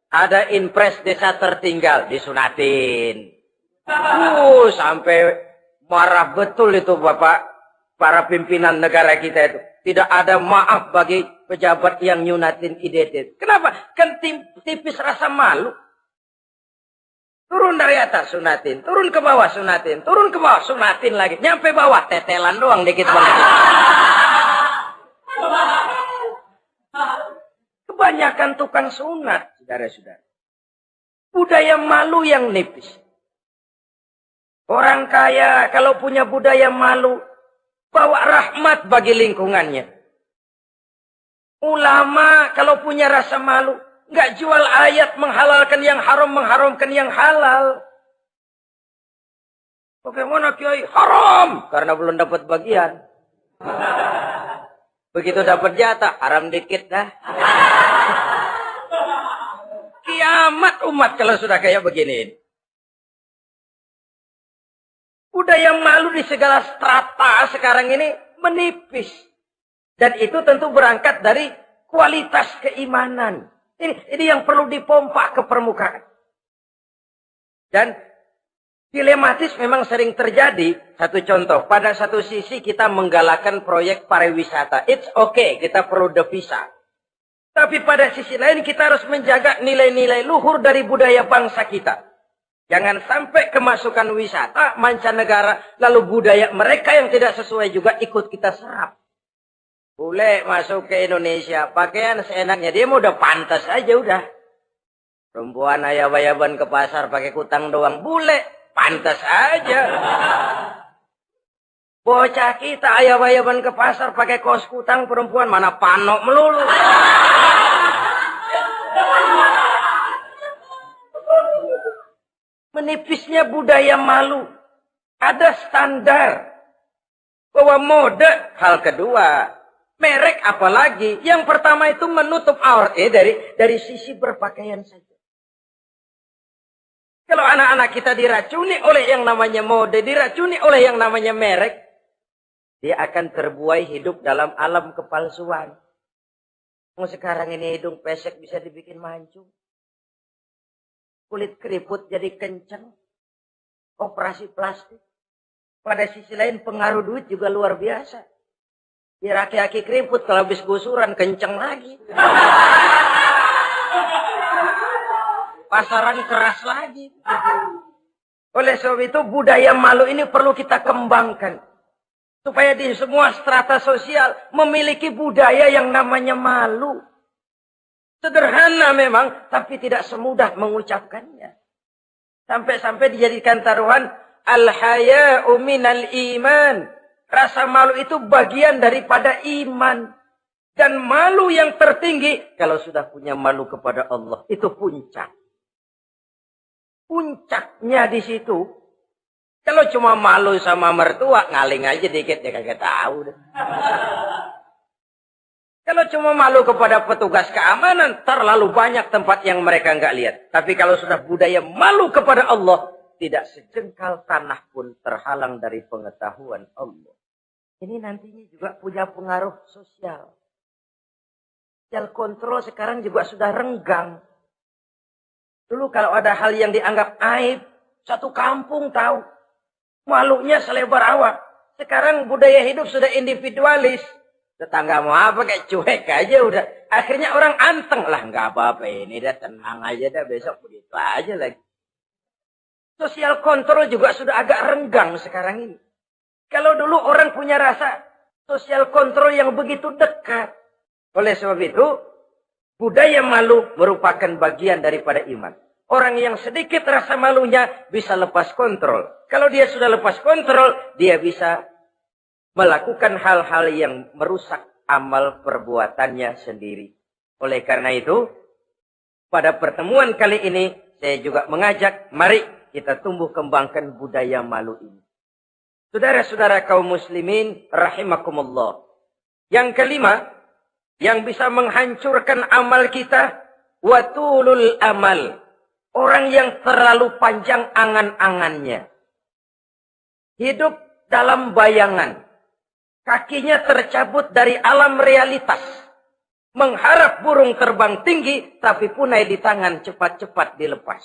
ada impres desa tertinggal, disunatin. Sampai marah betul itu Bapak, para pimpinan negara kita itu. Tidak ada maaf bagi pejabat yang nyunatin IDT. Kenapa? Kan tipis rasa malu. Turun dari atas sunatin, turun ke bawah sunatin, turun ke bawah sunatin lagi. Nyampe bawah tetelan doang dikit banget. Kebanyakan tukang sunat, saudara-saudara. Budaya malu yang nipis. Orang kaya kalau punya budaya malu, bawa rahmat bagi lingkungannya. Ulama kalau punya rasa malu, nggak jual ayat menghalalkan yang haram, mengharamkan yang halal. Bagaimana Kiai? Haram! Karena belum dapat bagian. Begitu dapat jatah, haram dikit dah. Kiamat umat kalau sudah kayak begini. Budaya malu di segala strata sekarang ini menipis. Dan itu tentu berangkat dari kualitas keimanan. Ini yang perlu dipompa ke permukaan. Dan dilematis memang sering terjadi. Satu contoh, pada satu sisi kita menggalakkan proyek pariwisata. It's okay, kita perlu devisa. Tapi pada sisi lain kita harus menjaga nilai-nilai luhur dari budaya bangsa kita. Jangan sampai kemasukan wisata mancanegara, lalu budaya mereka yang tidak sesuai juga ikut kita serap. Bule masuk ke Indonesia, pakaian seenaknya, dia mau udah pantas aja udah. Perempuan ayab-ayaban ke pasar pakai kutang doang, bule pantas aja. Bocah kita ayab-ayaban ke pasar pakai kaos kutang, perempuan mana panok melulu. Menipisnya budaya malu. Ada standar. Bahwa mode, hal kedua. Merek apalagi. Yang pertama itu menutup aurat. Dari sisi berpakaian saja. Kalau anak-anak kita diracuni oleh yang namanya mode, diracuni oleh yang namanya merek, dia akan terbuai hidup dalam alam kepalsuan. Sekarang ini hidung pesek bisa dibikin mancung. Kulit keriput jadi kencang. Operasi plastik. Pada sisi lain pengaruh duit juga luar biasa. Ya aki-aki keriput kalau habis gusuran kencang lagi. Pasaran keras lagi. Oleh sebab itu budaya malu ini perlu kita kembangkan. Supaya di semua strata sosial memiliki budaya yang namanya malu. Sederhana memang, tapi tidak semudah mengucapkannya. Sampai-sampai dijadikan taruhan, al-haya'u minal iman. Rasa malu itu bagian daripada iman. Dan malu yang tertinggi, kalau sudah punya malu kepada Allah, itu puncak. Puncaknya di situ. Kalau cuma malu sama mertua, ngaling aja dikit, ya kagak tahu. Kalau cuma malu kepada petugas keamanan, terlalu banyak tempat yang mereka nggak lihat. Tapi kalau sudah budaya malu kepada Allah, tidak sejengkal tanah pun terhalang dari pengetahuan Allah. Ini nantinya juga punya pengaruh sosial. Sosial kontrol sekarang juga sudah renggang. Dulu kalau ada hal yang dianggap aib, satu kampung tahu. Malunya selebar awak. Sekarang budaya hidup sudah individualis. Tetangga mau apa kayak cuek aja udah. Akhirnya orang anteng lah. Nggak apa-apa ini dah tenang aja dah. Besok begitu aja lagi. Sosial kontrol juga sudah agak renggang sekarang ini. Kalau dulu orang punya rasa sosial kontrol yang begitu dekat. Oleh sebab itu, budaya malu merupakan bagian daripada iman. Orang yang sedikit rasa malunya bisa lepas kontrol. Kalau dia sudah lepas kontrol, dia bisa melakukan hal-hal yang merusak amal perbuatannya sendiri. Oleh karena itu, pada pertemuan kali ini, saya juga mengajak, mari kita tumbuh kembangkan budaya malu ini. Saudara-saudara kaum muslimin, rahimakumullah. Yang kelima, yang bisa menghancurkan amal kita, watulul amal. Orang yang terlalu panjang angan-angannya. Hidup dalam bayangan. Kakinya tercabut dari alam realitas. Mengharap burung terbang tinggi, tapi punai di tangan cepat-cepat dilepas.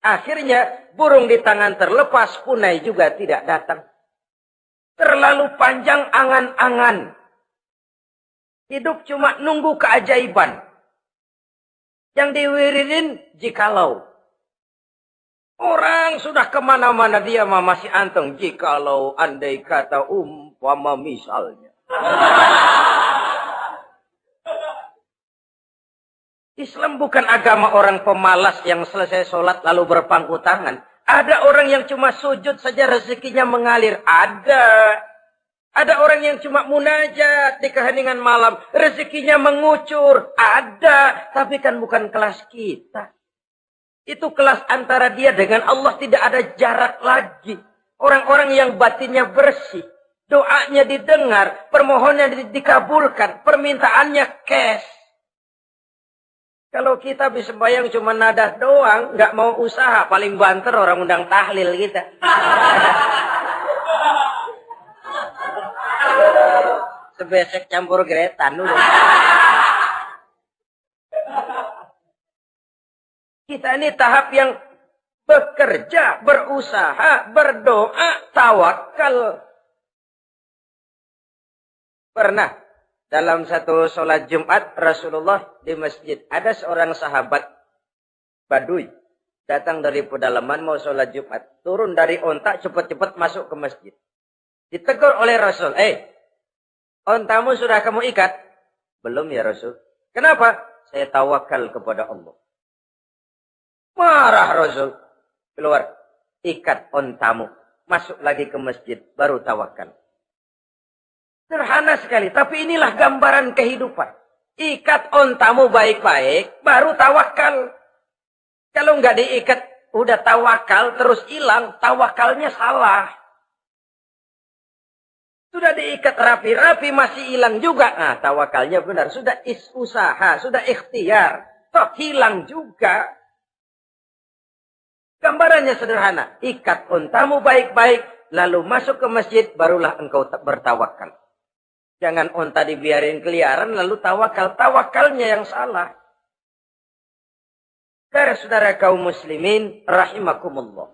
Akhirnya burung di tangan terlepas, punai juga tidak datang. Terlalu panjang angan-angan. Hidup cuma nunggu keajaiban. Yang diwiridin jikalau. Orang sudah kemana-mana dia masih anteng. Jikalau andai kata umpama misalnya. Islam bukan agama orang pemalas yang selesai sholat lalu berpangku tangan. Ada orang yang cuma sujud saja rezekinya mengalir. Ada. Ada orang yang cuma munajat di keheningan malam. Rezekinya mengucur. Ada. Tapi kan bukan kelas kita. Itu kelas antara dia dengan Allah, tidak ada jarak lagi. Orang-orang yang batinnya bersih. Doanya didengar. Permohonannya dikabulkan. Permintaannya cash. Kalau kita bisa bayang cuma nadah doang. Nggak mau usaha. Paling banter orang undang tahlil kita. Sebesek campur geretan dulu. Kita ini tahap yang bekerja, berusaha, berdoa, tawakal. Pernah dalam satu sholat Jumat Rasulullah di masjid. Ada seorang sahabat Baduy. Datang dari pedalaman mau sholat Jumat. Turun dari onta cepat-cepat masuk ke masjid. Ditegur oleh Rasul. Ontamu sudah kamu ikat? Belum ya Rasul. Kenapa? Saya tawakal kepada Allah. Marah Rasul. Keluar. Ikat ontamu. Masuk lagi ke masjid. Baru tawakal. Sederhana sekali. Tapi inilah gambaran kehidupan. Ikat ontamu baik-baik. Baru tawakal. Kalau nggak diikat. Udah tawakal terus hilang. Tawakalnya salah. Sudah diikat rapi-rapi masih hilang juga. Nah, tawakalnya benar. Sudah usaha, sudah ikhtiar. Toh hilang juga. Gambarannya sederhana. Ikat ontamu baik-baik. Lalu masuk ke masjid. Barulah engkau bertawakal. Jangan onta dibiarin keliaran. Lalu tawakal. Tawakalnya yang salah. Saudara kaum muslimin. Rahimakumullah.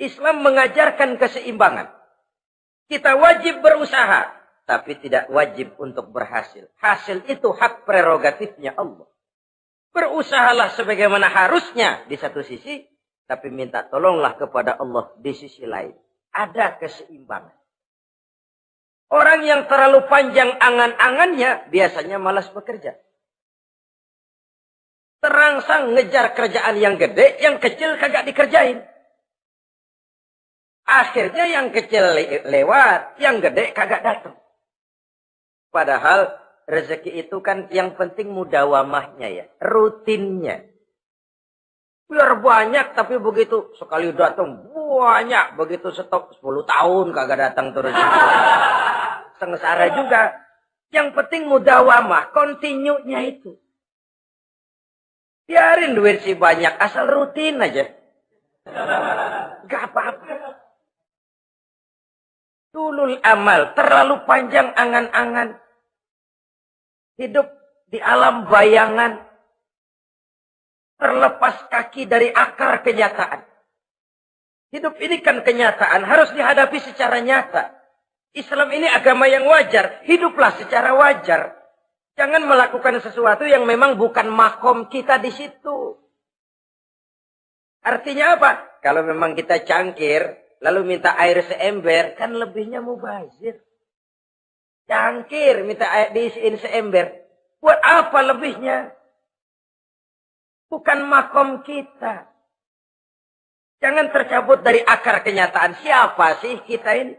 Islam mengajarkan keseimbangan. Kita wajib berusaha, tapi tidak wajib untuk berhasil. Hasil itu hak prerogatifnya Allah. Berusahalah sebagaimana harusnya di satu sisi, tapi minta tolonglah kepada Allah di sisi lain. Ada keseimbangan. Orang yang terlalu panjang angan-angannya, biasanya malas bekerja. Terangsang ngejar kerjaan yang gede, yang kecil kagak dikerjain. Akhirnya yang kecil lewat, yang gede kagak datang. Padahal rezeki itu kan yang penting mudawamahnya ya, rutinnya. Biar banyak tapi begitu sekali datang banyak, begitu stop 10 tahun kagak datang terus. Sengsara juga. Yang penting mudawamah, continue-nya itu. Biarin duit sih banyak, asal rutin aja. Gak apa-apa. Tulul amal, terlalu panjang angan-angan. Hidup di alam bayangan. Terlepas kaki dari akar kenyataan. Hidup ini kan kenyataan, harus dihadapi secara nyata. Islam ini agama yang wajar, hiduplah secara wajar. Jangan melakukan sesuatu yang memang bukan makom kita di situ. Artinya apa? Kalau memang kita cangkir, lalu minta air seember, kan lebihnya mubazir. Cangkir minta air diisiin seember. Buat apa lebihnya? Bukan makom kita. Jangan tercabut dari akar kenyataan. Siapa sih kita ini?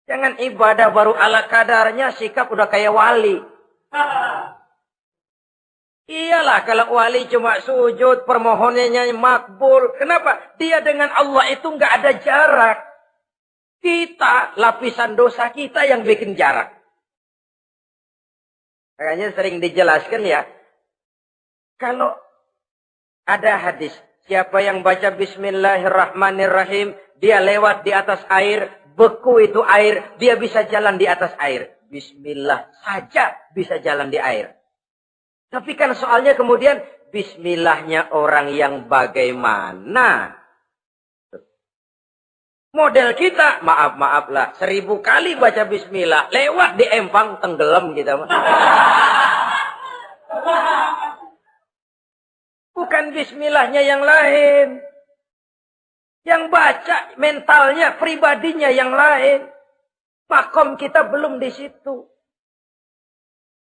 Jangan ibadah baru ala kadarnya, sikap udah kayak wali. Iyalah kalau wali cuma sujud, permohonannya makbul. Kenapa? Dia dengan Allah itu nggak ada jarak. Kita, lapisan dosa kita yang bikin jarak. Makanya sering dijelaskan ya. Kalau ada hadis, siapa yang baca Bismillahirrahmanirrahim, dia lewat di atas air, beku itu air, dia bisa jalan di atas air. Bismillah saja bisa jalan di air. Tapi kan soalnya kemudian, Bismillahnya orang yang bagaimana? Model kita, maaf lah, 1000 kali baca Bismillah, lewat di empang, tenggelam kita. Bukan Bismillahnya yang lain. Yang baca mentalnya, pribadinya yang lain. Makom kita belum di situ.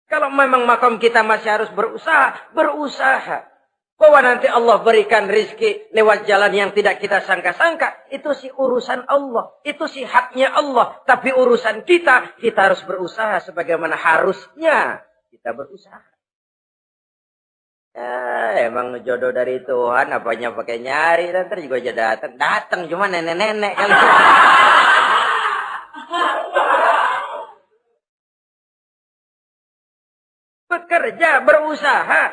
Kalau memang makom kita masih harus berusaha. Bahwa nanti Allah berikan rizki lewat jalan yang tidak kita sangka-sangka. Itu sih urusan Allah. Itu sih haknya Allah. Tapi urusan kita harus berusaha sebagaimana harusnya kita berusaha. Ya, emang jodoh dari Tuhan, apanya pakai nyari, nanti juga aja datang cuma nenek-nenek kali. Bekerja, berusaha.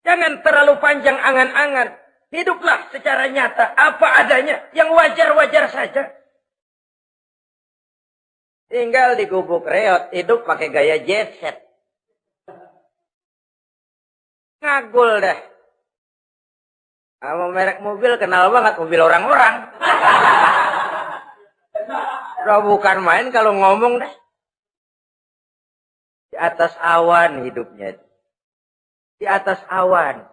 Jangan terlalu panjang angan-angan. Hiduplah secara nyata, apa adanya, yang wajar-wajar saja. Tinggal di gubuk reot, hidup pakai gaya jet set. Ngagul dah. Sama merek mobil kenal banget, mobil orang-orang. Udah bukan main kalau ngomong dah. Di atas awan hidupnya. Di atas awan.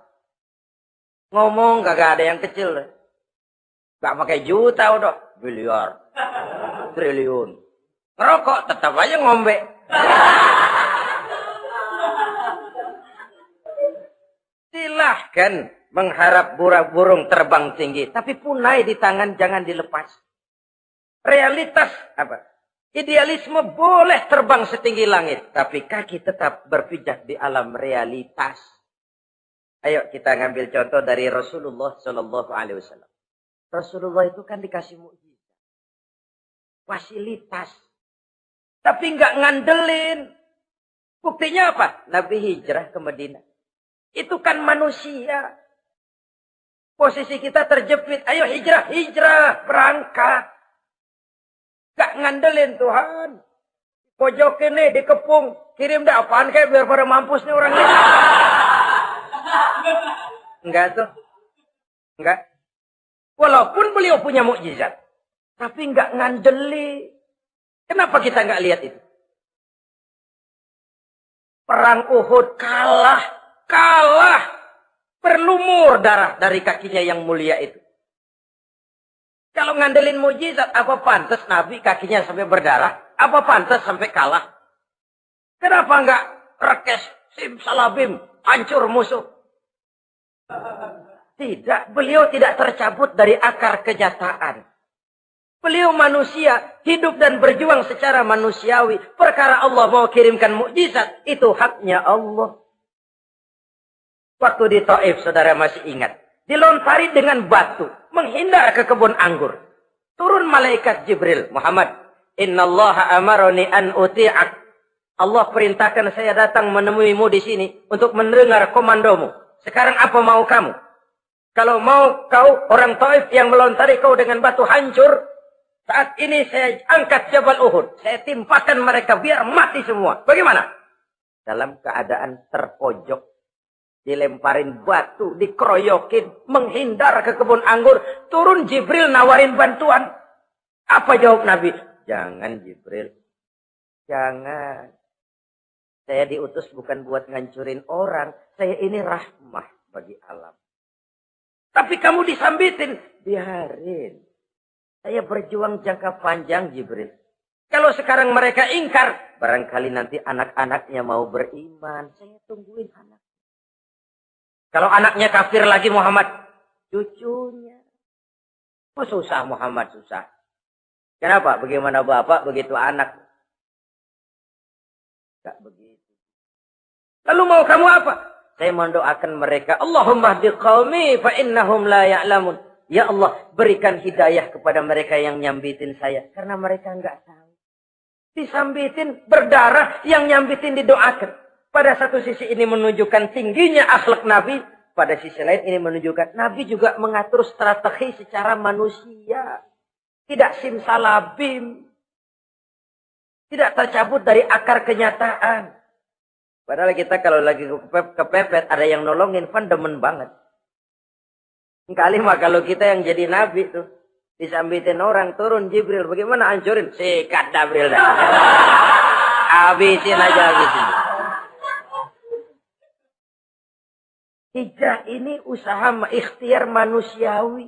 Ngomong kagak ada yang kecil. Gak pakai juta udah. Miliar. Triliun. Ngerokok tetap aja ngombe. Silahkan mengharap burung terbang tinggi. Tapi punai di tangan jangan dilepas. Realitas apa? Idealisme boleh terbang setinggi langit. Tapi kaki tetap berpijak di alam realitas. Ayo kita ngambil contoh dari Rasulullah Shallallahu Alaihi Wasallam. Rasulullah itu kan dikasih mukjizat, fasilitas, tapi nggak ngandelin. Buktinya apa? Nabi hijrah ke Madinah. Itu kan manusia. Posisi kita terjepit. Ayo hijrah, berangkat. Gak ngandelin Tuhan. Pojok ini dikepung, kirim dah apaan kayak biar pada mampus nih orang ini. Enggak tuh. Enggak. Walaupun beliau punya mukjizat. Tapi enggak ngandeli. Kenapa kita enggak lihat itu? Perang Uhud kalah. Berlumur darah dari kakinya yang mulia itu. Kalau ngandelin mukjizat, apa pantas Nabi kakinya sampai berdarah? Apa pantas sampai kalah? Kenapa enggak rekes, simsalabim, hancur musuh? Tidak, beliau tidak tercabut dari akar kenyataan. Beliau manusia, hidup dan berjuang secara manusiawi. Perkara Allah mau kirimkan mukjizat, itu haknya Allah. Waktu di Taif, saudara masih ingat. Dilontari dengan batu, menghindar ke kebun anggur. Turun malaikat Jibril, Muhammad. Innallaha amaroni an uti'ak. Allah perintahkan saya datang menemuimu di sini untuk mendengar komandomu. Sekarang apa mau kamu? Kalau mau kau orang Taif yang melontari kau dengan batu hancur, saat ini saya angkat Jabal Uhud. Saya timpakan mereka biar mati semua. Bagaimana? Dalam keadaan terpojok. Dilemparin batu, dikeroyokin, menghindar ke kebun anggur. Turun Jibril nawarin bantuan. Apa jawab Nabi? Jangan Jibril. Jangan. Saya diutus bukan buat ngancurin orang. Saya ini rahmah bagi alam. Tapi kamu disambitin. Biarin. Saya berjuang jangka panjang, Jibril. Kalau sekarang mereka ingkar, barangkali nanti anak-anaknya mau beriman. Saya tungguin anak. Kalau anaknya kafir lagi Muhammad, cucunya. Oh susah Muhammad, susah. Kenapa? Bagaimana bapak, begitu anak. Tidak begitu. Lalu mau kamu apa? Saya mendoakan mereka. Allahumma hdi qaumi fa innahum la ya'lamun. Ya Allah, berikan hidayah kepada mereka yang nyambitin saya. Karena mereka enggak tahu. Disambitin, berdarah, yang nyambitin didoakan. Pada satu sisi ini menunjukkan tingginya akhlak Nabi. Pada sisi lain ini menunjukkan Nabi juga mengatur strategi secara manusia. Tidak simsalabim. Tidak tercabut dari akar kenyataan. Padahal kita kalau lagi kepepet, ada yang nolongin, demen banget. Kali mah kalau kita yang jadi Nabi tuh. Disambitin orang, turun Jibril. Bagaimana hancurin? Sikat Jibril dah. Habisin aja, habisin. Hijrah ini usaha ikhtiar manusiawi.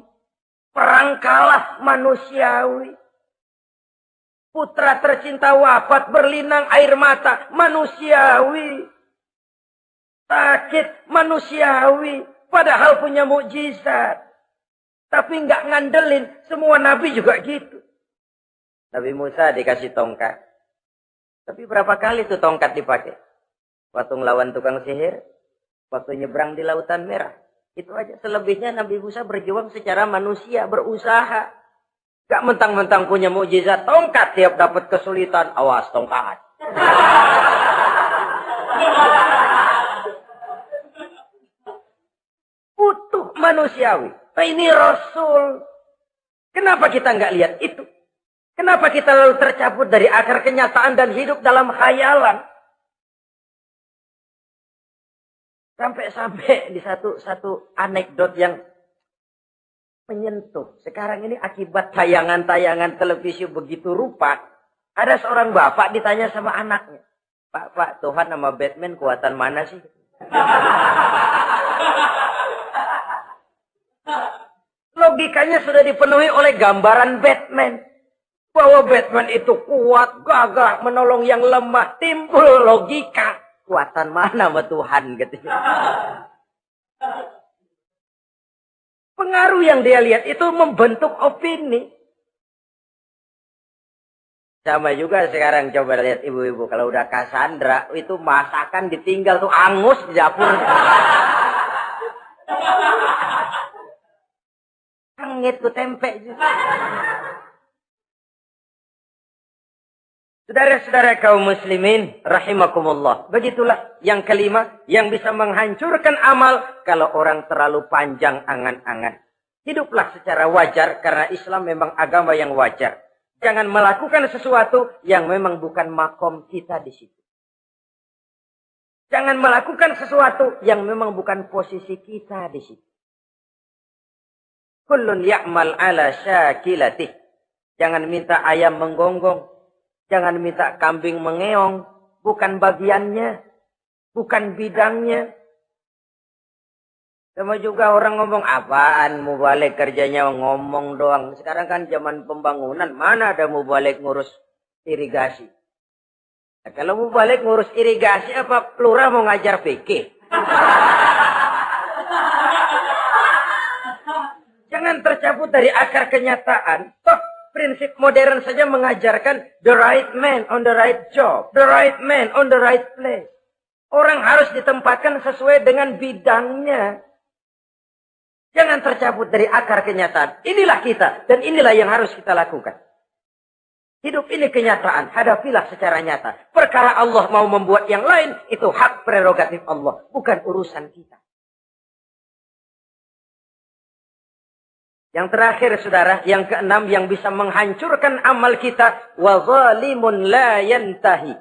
Perang kalah manusiawi. Putra tercinta wafat berlinang air mata manusiawi. Sakit manusiawi. Padahal punya mukjizat. Tapi enggak ngandelin. Semua nabi juga gitu. Nabi Musa dikasih tongkat. Tapi berapa kali tuh tongkat dipakai? Waktu ngelawan tukang sihir. Waktu nyebrang di Lautan Merah. Itu aja. Selebihnya Nabi Musa berjuang secara manusia. Berusaha. Gak mentang-mentang punya mukjizat. Tongkat tiap dapat kesulitan. Awas tongkat. Utuh manusiawi. Nah, ini Rasul. Kenapa kita nggak lihat itu? Kenapa kita lalu tercabut dari akar kenyataan dan hidup dalam khayalan? Sampai di satu anekdot yang menyentuh. Sekarang ini akibat tayangan-tayangan televisi begitu rupa. Ada seorang bapak ditanya sama anaknya. Pak, Tuhan sama Batman kuatan mana sih? Logikanya sudah dipenuhi oleh gambaran Batman. Bahwa Batman itu kuat, gagah, menolong yang lemah. Timbul logika. Kuatan mana sama Tuhan? Gitu. Pengaruh yang dia lihat itu membentuk opini. Sama juga sekarang coba lihat ibu-ibu. Kalau udah Cassandra, itu masakan ditinggal tuh angus di dapur. Angit tuh tempe juga. Saudara-saudara kaum muslimin, rahimakumullah. Begitulah yang kelima, yang bisa menghancurkan amal kalau orang terlalu panjang angan-angan. Hiduplah secara wajar karena Islam memang agama yang wajar. Jangan melakukan sesuatu yang memang bukan makom kita di situ. Jangan melakukan sesuatu yang memang bukan posisi kita di situ. Kullun ya'mal ala syakilatih. Jangan minta ayam menggonggong. Jangan minta kambing mengeong. Bukan bagiannya. Bukan bidangnya. Sama juga orang ngomong, apaan mubalik kerjanya ngomong doang. Sekarang kan zaman pembangunan. Mana ada mubalik ngurus irigasi. Nah, kalau mubalik ngurus irigasi, apa lurah mau ngajar fikih? Jangan tercabut dari akar kenyataan. Toh prinsip modern saja mengajarkan the right man on the right job. The right man on the right place. Orang harus ditempatkan sesuai dengan bidangnya. Jangan tercabut dari akar kenyataan. Inilah kita dan inilah yang harus kita lakukan. Hidup ini kenyataan. Hadapilah secara nyata. Perkara Allah mau membuat yang lain, itu hak prerogatif Allah. Bukan urusan kita. Yang terakhir saudara, yang keenam yang bisa menghancurkan amal kita. Wa zalimun la yantahi.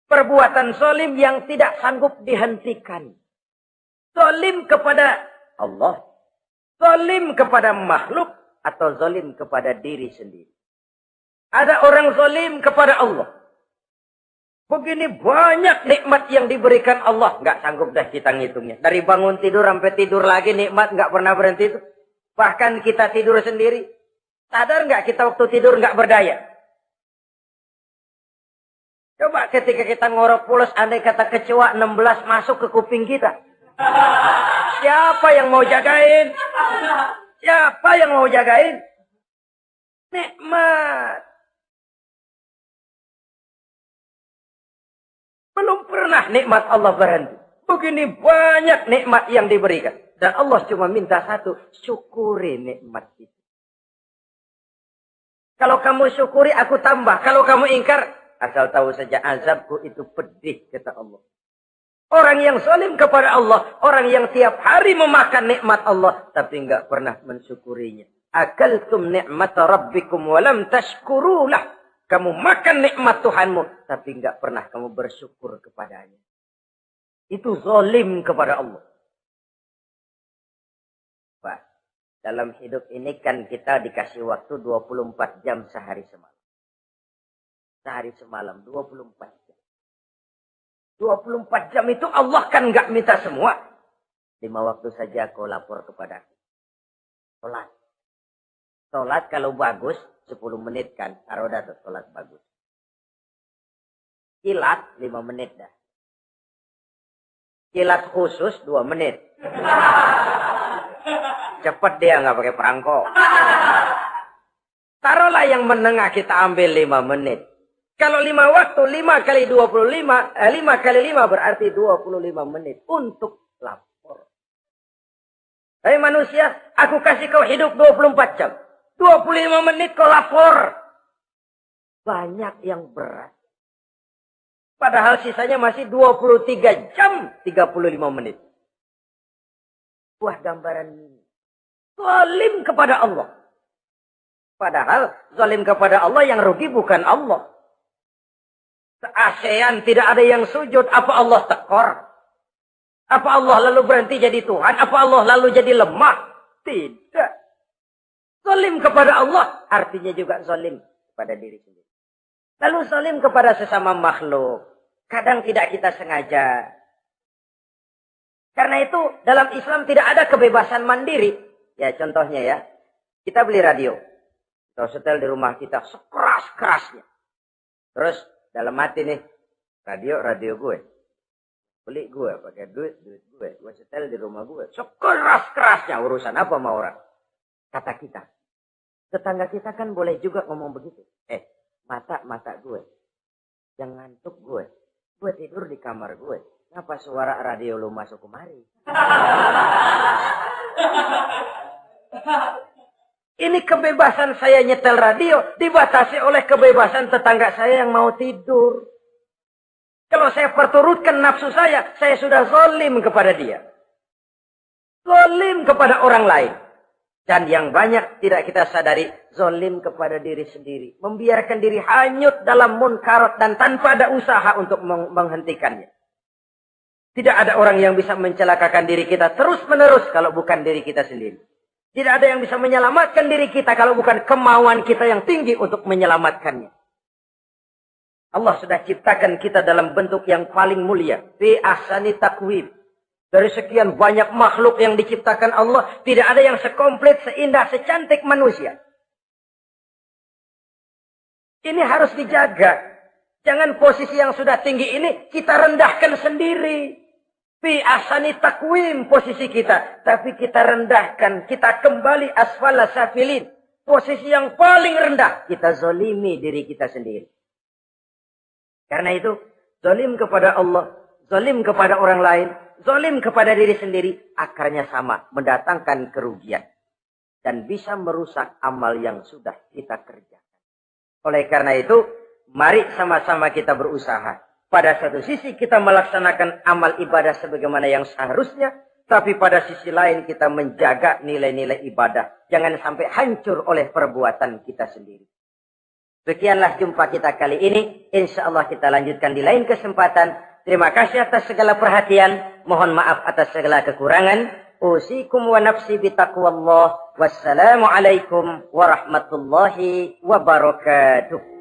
Perbuatan zalim yang tidak sanggup dihentikan. Zalim kepada Allah. Zalim kepada makhluk. Atau zalim kepada diri sendiri. Ada orang zalim kepada Allah. Begini banyak nikmat yang diberikan Allah. Nggak sanggup dah kita ngitungnya. Dari bangun tidur sampai tidur lagi nikmat nggak pernah berhenti itu. Bahkan kita tidur sendiri. Sadar nggak kita waktu tidur nggak berdaya? Coba ketika kita ngorok pulas, andai kata kecoa 16 masuk ke kuping kita. Siapa yang mau jagain? Siapa yang mau jagain? Nikmat. Belum pernah nikmat Allah berhenti. Begini banyak nikmat yang diberikan. Dan Allah cuma minta satu. Syukuri nikmat itu. Kalau kamu syukuri, aku tambah. Kalau kamu ingkar, asal tahu saja azabku itu pedih, kata Allah. Orang yang zalim kepada Allah. Orang yang tiap hari memakan nikmat Allah. Tapi enggak pernah mensyukurinya. Akaltum ni'mata rabbikum walam tashkurulah. Kamu makan nikmat Tuhanmu, tapi enggak pernah kamu bersyukur kepadanya. Itu zalim kepada Allah. Pak, dalam hidup ini kan kita dikasih waktu 24 jam sehari semalam. Sehari semalam, 24 jam. 24 jam itu Allah kan enggak minta semua. 5 waktu saja kau lapor kepadaku. Sholat. Sholat kalau bagus, 10 menit kan. Taruh dah sholat bagus. Kilat 5 menit dah. Kilat khusus 2 menit. Cepat dia nggak pakai perangko. Taruhlah yang menengah kita ambil 5 menit. Kalau 5 waktu, 5 kali 25, 5 kali 5 berarti 25 menit untuk lapor. Hai manusia, aku kasih kau hidup 24 jam. 25 menit kau lapor. Banyak yang berat. Padahal sisanya masih 23 jam 35 menit. Buah gambaran ini. Zalim kepada Allah. Padahal zalim kepada Allah yang rugi bukan Allah. Se-ASEAN tidak ada yang sujud. Apa Allah tekor? Apa Allah lalu berhenti jadi Tuhan? Apa Allah lalu jadi lemah? Tidak. Zalim kepada Allah, artinya juga zalim kepada diri sendiri. Lalu zalim kepada sesama makhluk. Kadang tidak kita sengaja. Karena itu dalam Islam tidak ada kebebasan mandiri. Ya contohnya ya, kita beli radio. Kita setel di rumah kita sekeras-kerasnya. Terus dalam hati nih, radio gue. Beli gue, pakai duit gue. Gue setel di rumah gue. Sekeras-kerasnya, urusan apa sama orang. Kata kita. Tetangga kita kan boleh juga ngomong begitu. Mata gue. Yang ngantuk gue. Gue tidur di kamar gue. Kenapa suara radio lu masuk kemari? Ini kebebasan saya nyetel radio. Dibatasi oleh kebebasan tetangga saya yang mau tidur. Kalau saya perturutkan nafsu saya sudah zalim kepada dia. Zalim kepada orang lain. Dan yang banyak tidak kita sadari, zalim kepada diri sendiri. Membiarkan diri hanyut dalam munkarat dan tanpa ada usaha untuk menghentikannya. Tidak ada orang yang bisa mencelakakan diri kita terus-menerus kalau bukan diri kita sendiri. Tidak ada yang bisa menyelamatkan diri kita kalau bukan kemauan kita yang tinggi untuk menyelamatkannya. Allah sudah ciptakan kita dalam bentuk yang paling mulia. Fi ahsani taqwim. Dari sekian banyak makhluk yang diciptakan Allah, tidak ada yang sekomplit, seindah, secantik manusia. Ini harus dijaga. Jangan posisi yang sudah tinggi ini kita rendahkan sendiri. Fi ahsani taqwim posisi kita. Tapi kita rendahkan, kita kembali asfala safilin. Posisi yang paling rendah, kita zalimi diri kita sendiri. Karena itu, zalim kepada Allah, zalim kepada orang lain, zalim kepada diri sendiri, akarnya sama, mendatangkan kerugian. Dan bisa merusak amal yang sudah kita kerjakan. Oleh karena itu, mari sama-sama kita berusaha. Pada satu sisi kita melaksanakan amal ibadah sebagaimana yang seharusnya, tapi pada sisi lain kita menjaga nilai-nilai ibadah. Jangan sampai hancur oleh perbuatan kita sendiri. Sekianlah jumpa kita kali ini. Insya Allah kita lanjutkan di lain kesempatan. Terima kasih atas segala perhatian. Mohon maaf atas segala kekurangan. Usikum wa nafsi bitaqwallah. Wassalamualaikum warahmatullahi wabarakatuh.